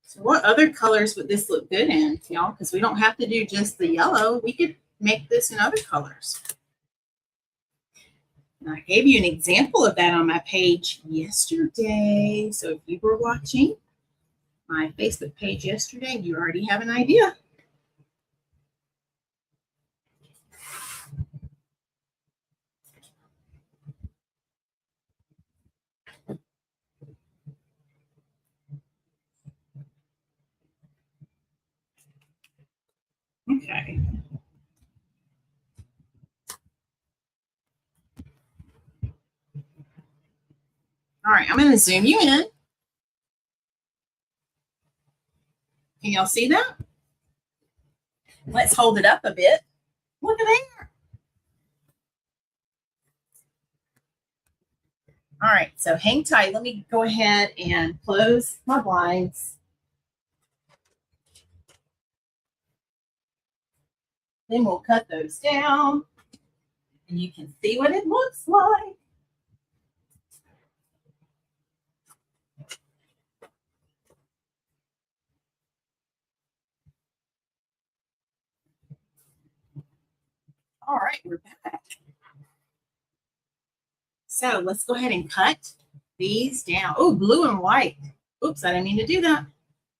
So what other colors would this look good in, y'all? Because we don't have to do just the yellow. We could make this in other colors. And I gave you an example of that on my page yesterday. So if you were watching my Facebook page yesterday, you already have an idea. Okay. All right, I'm going to zoom you in. Can y'all see that? Let's hold it up a bit. Look at there. All right, so hang tight. Let me go ahead and close my blinds. Then we'll cut those down, and you can see what it looks like. All right, we're back. So let's go ahead and cut these down. Oh, blue and white. Oops, I didn't mean to do that.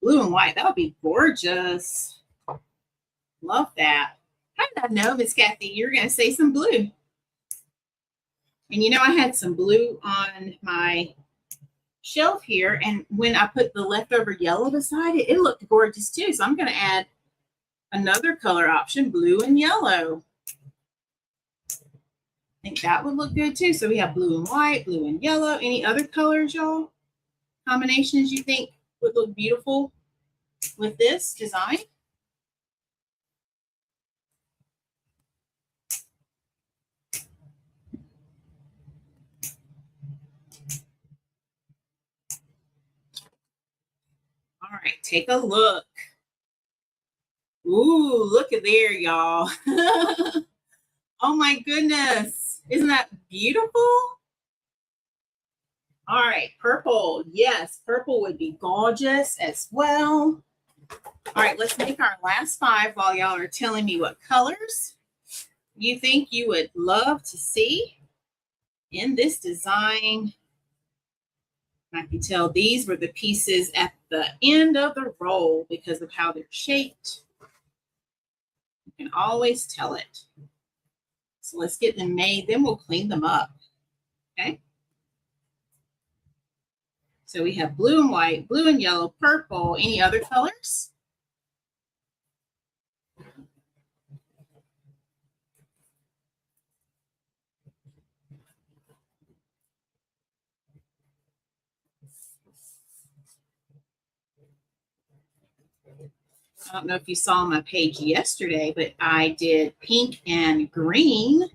Blue and white. That would be gorgeous. Love that. How did I know, Miss Kathy, you're going to say some blue? And you know, I had some blue on my shelf here, and when I put the leftover yellow beside it, it looked gorgeous too. So I'm going to add another color option, blue and yellow. I think that would look good too. So we have blue and white, blue and yellow. Any other colors, y'all? Combinations you think would look beautiful with this design? All right, take a look. Ooh, look at there, y'all. Oh my goodness. Isn't that beautiful? All right, purple. Yes, purple would be gorgeous as well. All right, let's make our last 5 while y'all are telling me what colors you think you would love to see in this design. I can tell these were the pieces at the end of the roll because of how they're shaped. You can always tell it. So let's get them made, then we'll clean them up. Okay. So we have blue and white, blue and yellow, purple. Any other colors? I don't know if you saw my page yesterday, but I did pink and green.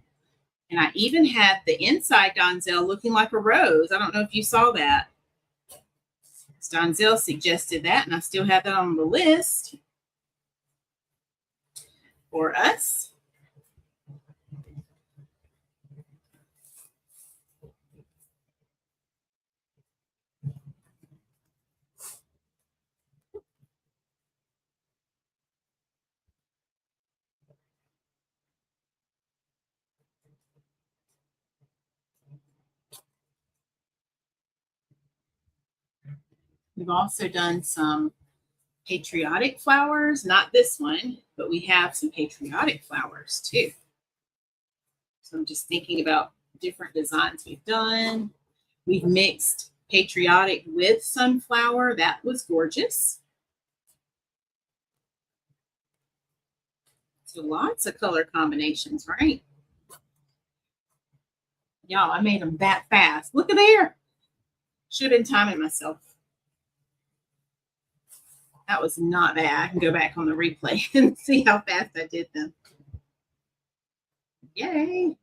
And I even had the inside Donzel looking like a rose. I don't know if you saw that. Donzel suggested that, and I still have that on the list for us. We've also done some patriotic flowers, not this one, but we have some patriotic flowers too. So I'm just thinking about different designs we've done. We've mixed patriotic with sunflower. That was gorgeous. So lots of color combinations, right? Y'all, I made them that fast. Look at there. Should have been timing myself. That was not bad. I can go back on the replay and see how fast I did them. Yay.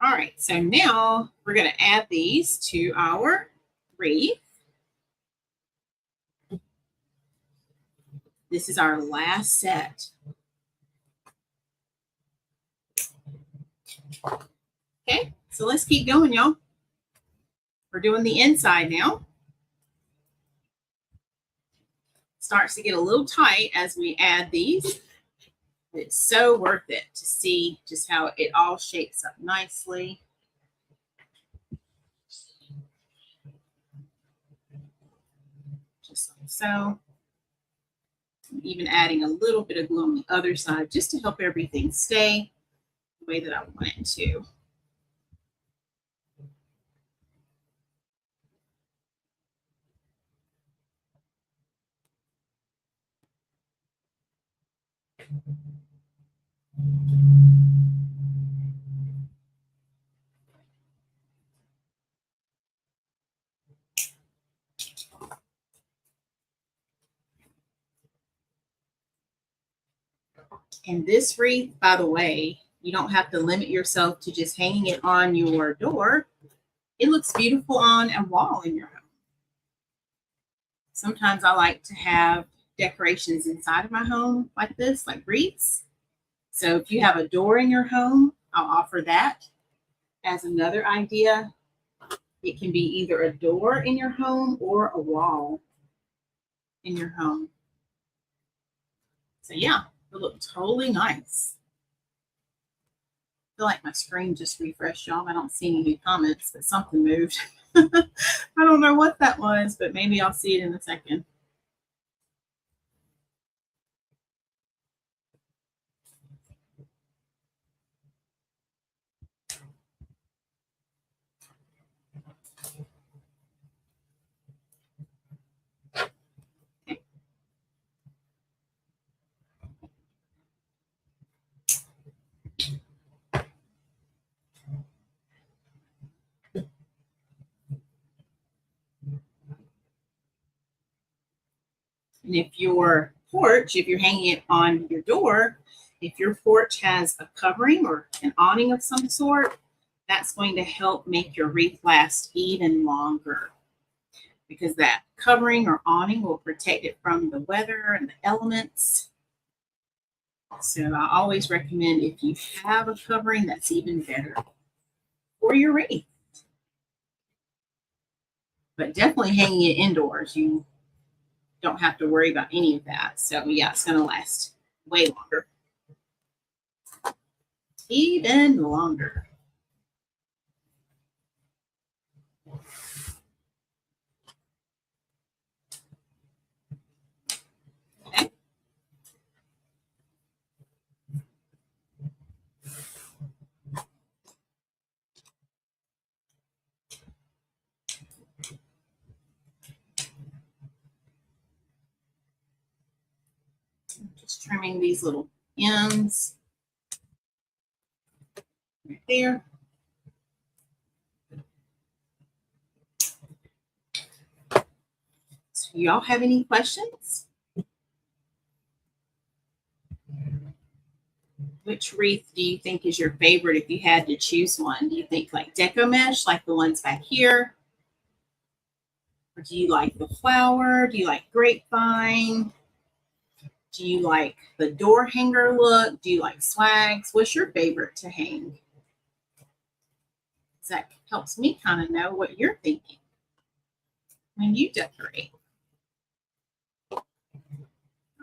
All right, so now we're going to add these to our wreath. This is our last set. Okay, so let's keep going, y'all. We're doing the inside now. Starts to get a little tight as we add these. It's so worth it to see just how it all shapes up nicely. Just like so. I'm even adding a little bit of glue on the other side just to help everything stay the way that I want it to. And this wreath, by the way, you don't have to limit yourself to just hanging it on your door. It looks beautiful on a wall in your home. Sometimes I like to have decorations inside of my home like this, like wreaths. So if you have a door in your home, I'll offer that as another idea. It can be either a door in your home or a wall in your home. So yeah, it looks totally nice. I feel like my screen just refreshed, y'all. I don't see any new comments, but something moved. I don't know what that was, but maybe I'll see it in a second. And if your porch, if you're hanging it on your door, if your porch has a covering or an awning of some sort, that's going to help make your wreath last even longer, because that covering or awning will protect it from the weather and the elements. So I always recommend, if you have a covering, that's even better for your wreath. But definitely hanging it indoors, you don't have to worry about any of that. So yeah, it's going to last way longer. Even longer. Okay. Just trimming these little ends right there. So y'all have any questions? Which wreath do you think is your favorite if you had to choose one? Do you think like deco mesh, like the ones back here? Or do you like the flower? Do you like grapevine? Do you like the door hanger look? Do you like swags? What's your favorite to hang? That helps me kind of know what you're thinking when you decorate. All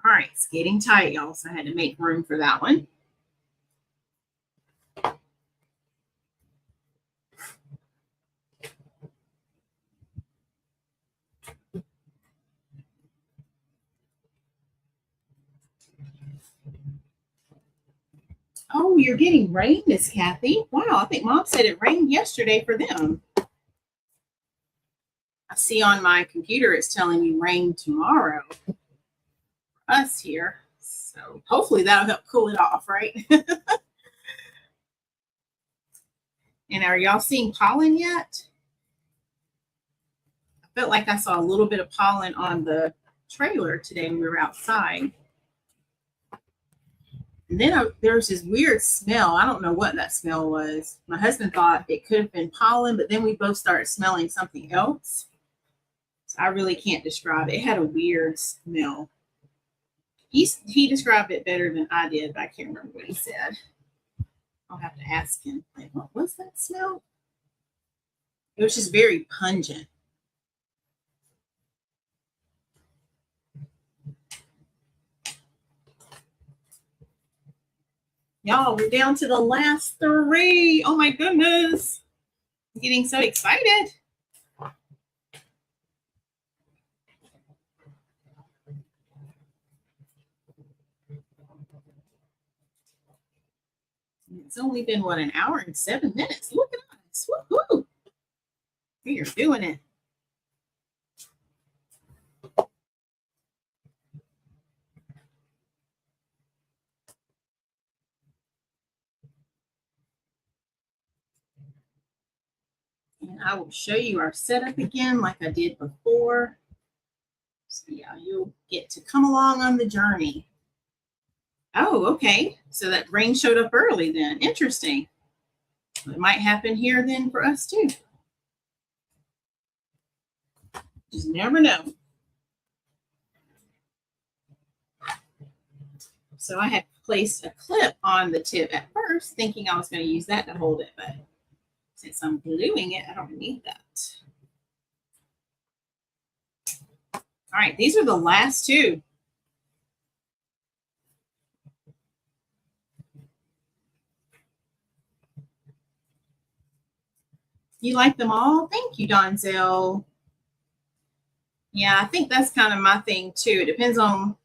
right, it's getting tight, y'all, so I had to make room for that one. Oh, you're getting rain, Miss Kathy. Wow, I think Mom said it rained yesterday for them. I see on my computer it's telling me rain tomorrow for us here. So hopefully that'll help cool it off, right? And are y'all seeing pollen yet? I felt like I saw a little bit of pollen on the trailer today when we were outside. And then there was this weird smell. I don't know what that smell was. My husband thought it could have been pollen, but then we both started smelling something else. So I really can't describe it. It had a weird smell. He described it better than I did, but I can't remember what he said. I'll have to ask him. Like, what was that smell? It was just very pungent. Y'all, we're down to the last three. Oh my goodness. I'm getting so excited. It's only been, what, an hour and 7 minutes. Look at us. Woo-hoo. We are doing it. And I will show you our setup again like I did before. So yeah, you'll get to come along on the journey. Oh, okay. So that rain showed up early then. Interesting. It might happen here then for us too. Just never know. So I had placed a clip on the tip at first, thinking I was going to use that to hold it, but since I'm gluing it, I don't need that. All right, these are the last two. You like them all? Thank you, Donzel. Yeah, I think that's kind of my thing too. It depends on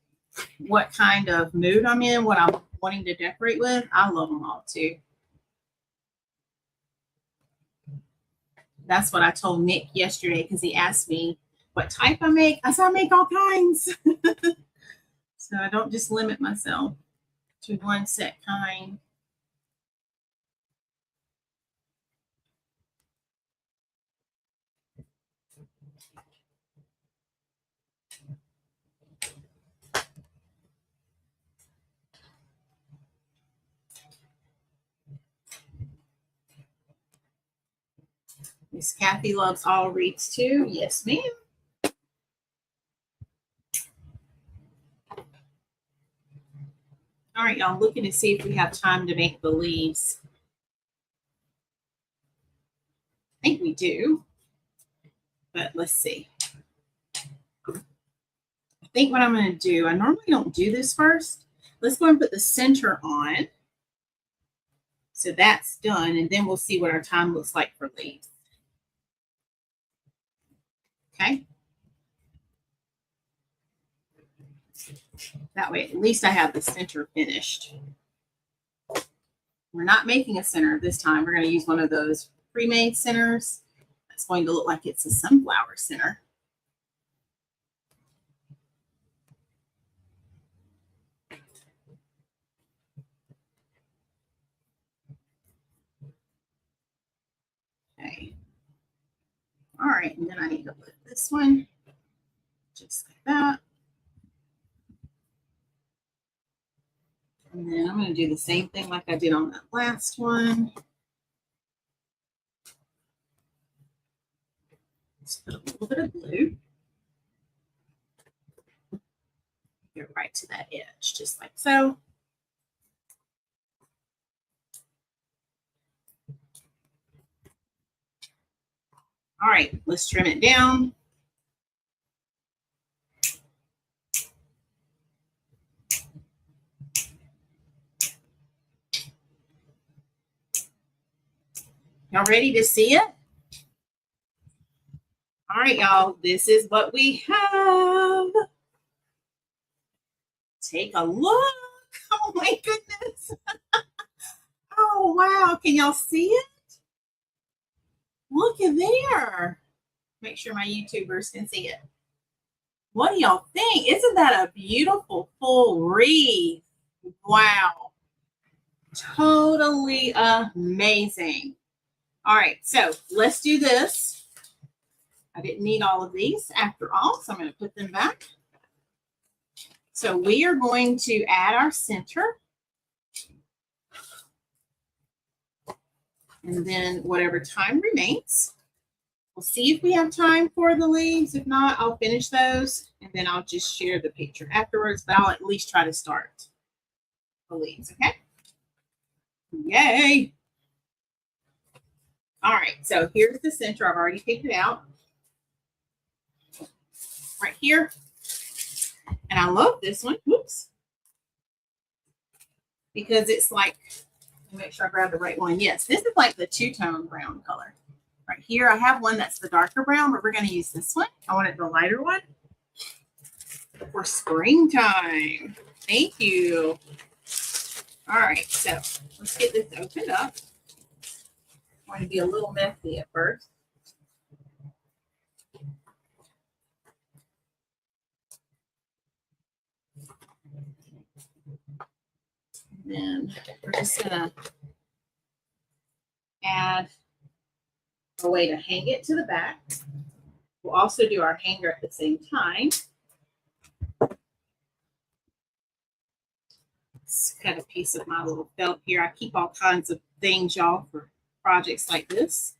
what kind of mood I'm in, what I'm wanting to decorate with. I love them all too. That's what I told Nick yesterday because he asked me what type I make. I said I make all kinds. So I don't just limit myself to one set kind. Miss Kathy loves all wreaths too. Yes, ma'am. All right, y'all, I'm looking to see if we have time to make the leaves. I think we do, but let's see. I think what I'm going to do, I normally don't do this first. Let's go and put the center on. So that's done, and then we'll see what our time looks like for leaves. Okay. That way, at least I have the center finished. We're not making a center this time. We're going to use one of those pre-made centers. It's going to look like it's a sunflower center. Okay. All right, and then I need to put this one just like that. And then I'm going to do the same thing like I did on that last one. Let's put a little bit of glue. Get right to that edge, just like so. All right, let's trim it down. Y'all ready to see it? All right, y'all, this is what we have. Take a look. Oh my goodness. Oh, wow. Can y'all see it? Look at there. Make sure my YouTubers can see it. What do y'all think? Isn't that a beautiful full wreath? Wow. Totally amazing. All right, so let's do this. I didn't need all of these after all, so I'm going to put them back. So we are going to add our center. And then whatever time remains. We'll see if we have time for the leaves. If not, I'll finish those and then I'll just share the picture afterwards, but I'll at least try to start the leaves, okay? Yay! All right, so here's the center. I've already picked it out. Right here. And I love this one. Whoops. Because it's like, let me make sure I grab the right one. Yes, this is like the two-tone brown color. Right here, I have one that's the darker brown, but we're going to use this one. I wanted the lighter one for springtime. Thank you. All right, so let's get this opened up. I'm going to be a little messy at first. And then we're just going to add a way to hang it to the back. We'll also do our hanger at the same time. Let's cut a piece of my little felt here. I keep all kinds of things, y'all, for projects like this.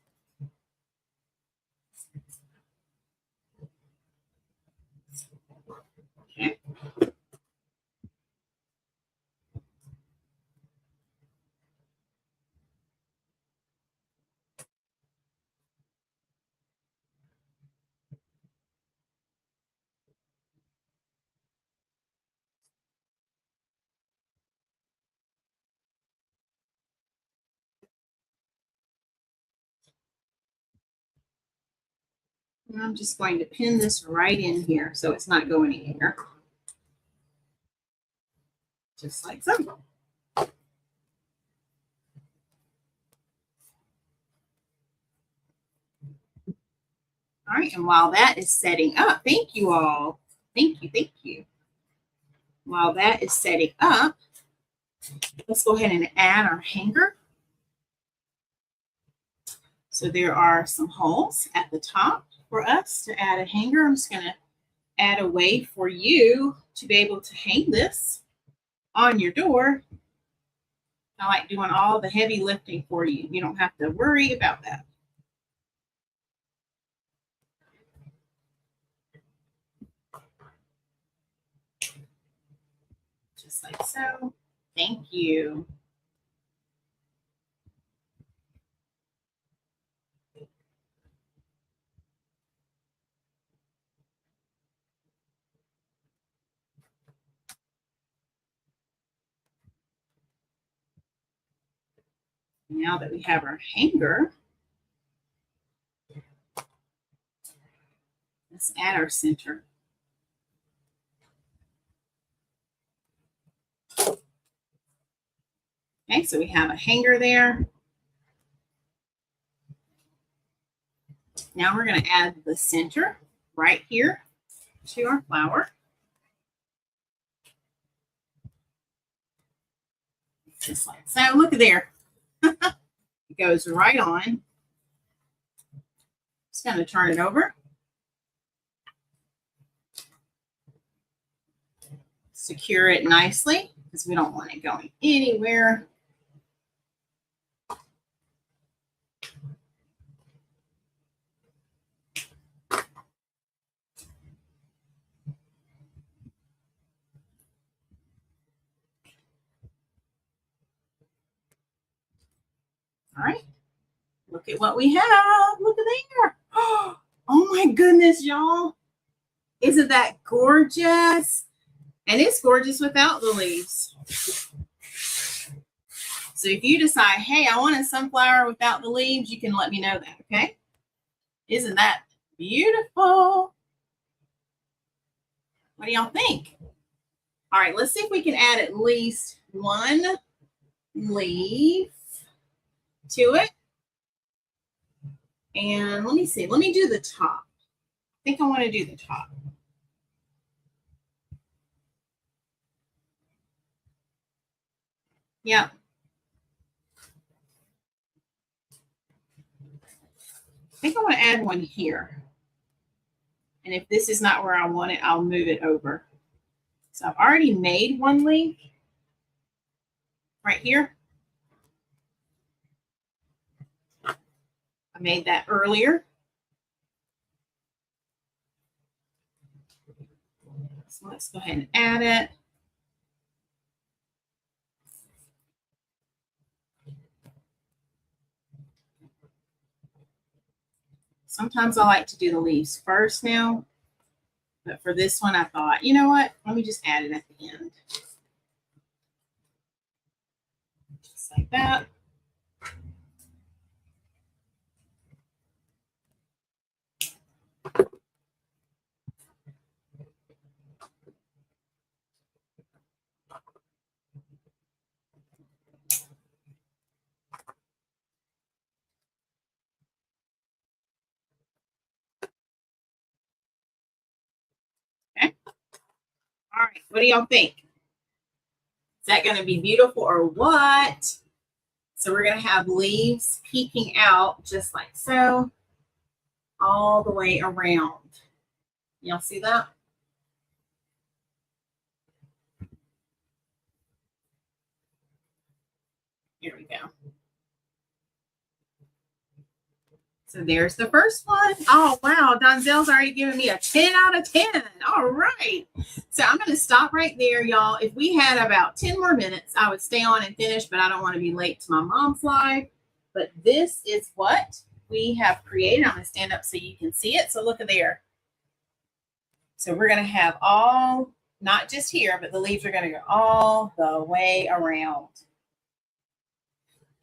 Okay. And I'm just going to pin this right in here so it's not going anywhere. Just like so. All right, and while that is setting up, thank you all. Thank you, thank you. While that is setting up, let's go ahead and add our hanger. So there are some holes at the top for us to add a hanger. I'm just going to add a way for you to be able to hang this on your door. I like doing all the heavy lifting for you. You don't have to worry about that. Just like so. Thank you. Now that we have our hanger, let's add our center. Okay, so we have a hanger there. Now we're going to add the center right here to our flower. Just like so. Look at there. It goes right on. Just going to turn it over. Secure it nicely because we don't want it going anywhere. All right. Look at what we have. Look at there. Oh my goodness, y'all. Isn't that gorgeous? And it's gorgeous without the leaves. So if you decide, hey, I want a sunflower without the leaves, you can let me know that, okay? Isn't that beautiful? What do y'all think? All right, let's see if we can add at least one leaf to it. And let me see. Let me do the top. I think I want to do the top. Yeah. I think I want to add one here. And if this is not where I want it, I'll move it over. So I've already made one leaf right here. I made that earlier. So let's go ahead and add it. Sometimes I like to do the leaves first now, but for this one, I thought, you know what? Let me just add it at the end. Just like that. Okay. All right. What do y'all think? Is that going to be beautiful or what? So we're going to have leaves peeking out just like so, all the way around. Y'all see that? Here we go. So there's the first one. Oh, wow. Donzel's already giving me a 10 out of 10. All right. So I'm going to stop right there, y'all. If we had about 10 more minutes, I would stay on and finish, but I don't want to be late to my mom's live. But this is what we have created. I'm going to stand up so you can see it. So look at there. So we're going to have all, not just here, but the leaves are going to go all the way around.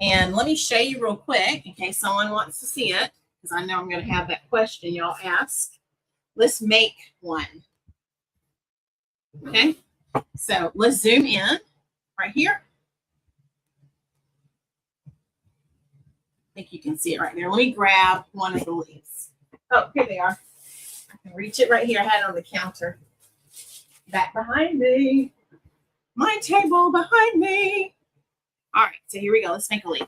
And let me show you real quick in case someone wants to see it. because I know I'm going to have that question y'all ask. Let's make one. Okay, so let's zoom in right here. I think you can see it right there. Let me grab one of the leaves. Oh, here they are. I can reach it right here. I had it on the counter. Back behind me. My table behind me. All right, so here we go. Let's make a leaf.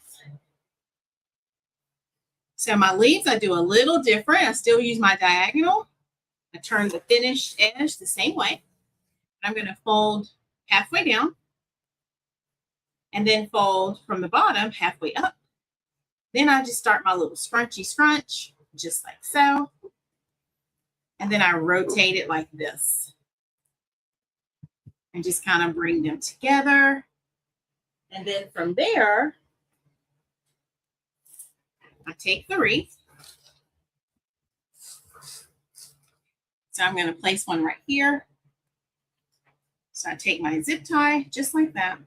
So my leaves, I do a little different. I still use my diagonal. I turn the finished edge the same way. I'm going to fold halfway down and then fold from the bottom halfway up. Then I just start my little scrunchy scrunch, just like so. And then I rotate it like this. And just kind of bring them together. And then from there, I take the wreath. So I'm going to place one right here. So I take my zip tie just like that.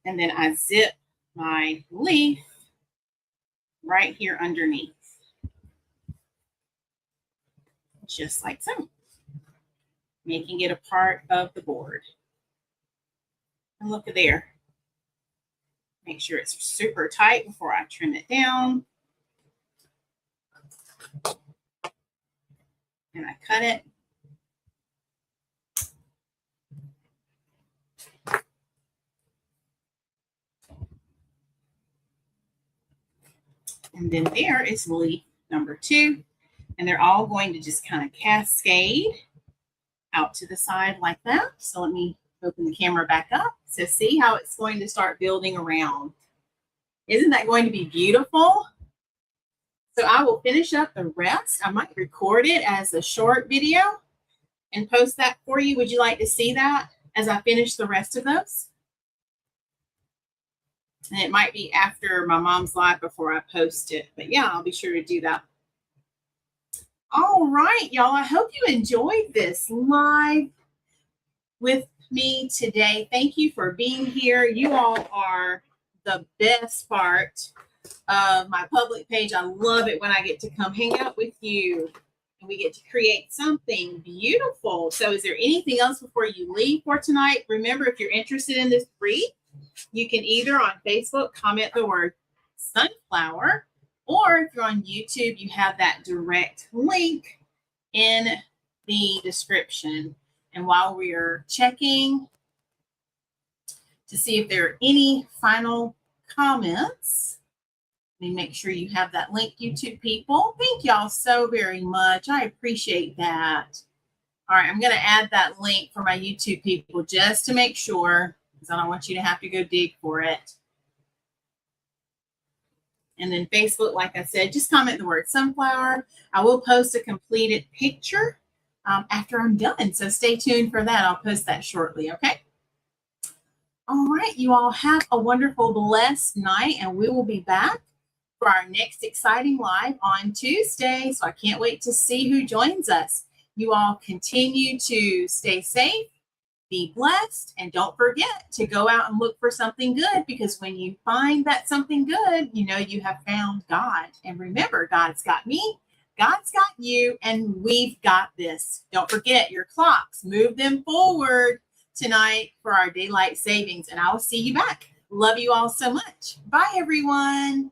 And then I zip my leaf right here underneath. Just like so. Making it a part of the board. And look at there. Make sure it's super tight before I trim it down. And I cut it. And then there is leaf number 2. And they're all going to just kind of cascade out to the side like that. So let me open the camera back up. So see how it's going to start building around. Isn't that going to be beautiful? So I will finish up the rest. I might record it as a short video and post that for you. Would you like to see that as I finish the rest of those? And it might be after my mom's live before I post it. But yeah, I'll be sure to do that. All right, y'all. I hope you enjoyed this live with me today. Thank you for being here. You all are the best part of my public page. I love it when I get to come hang out with you and we get to create something beautiful. So is there anything else before you leave for tonight? Remember, if you're interested in this wreath, you can either on Facebook comment the word sunflower, or if you're on YouTube, you have that direct link in the description. And while we're checking to see if there are any final comments, let me make sure you have that link, YouTube people. Thank y'all so very much. I appreciate that. All right, I'm going to add that link for my YouTube people just to make sure, because I don't want you to have to go dig for it. And then Facebook, like I said, just comment the word sunflower. I will post a completed picture after I'm done. So stay tuned for that. I'll post that shortly, okay? All right, you all have a wonderful, blessed night, and we will be back for our next exciting live on Tuesday. So I can't wait to see who joins us. You all continue to stay safe, be blessed, and don't forget to go out and look for something good, because when you find that something good, you know you have found God. And remember, God's got me, God's got you, and we've got this. Don't forget your clocks. Move them forward tonight for our daylight savings, and I'll see you back. Love you all so much. Bye, everyone.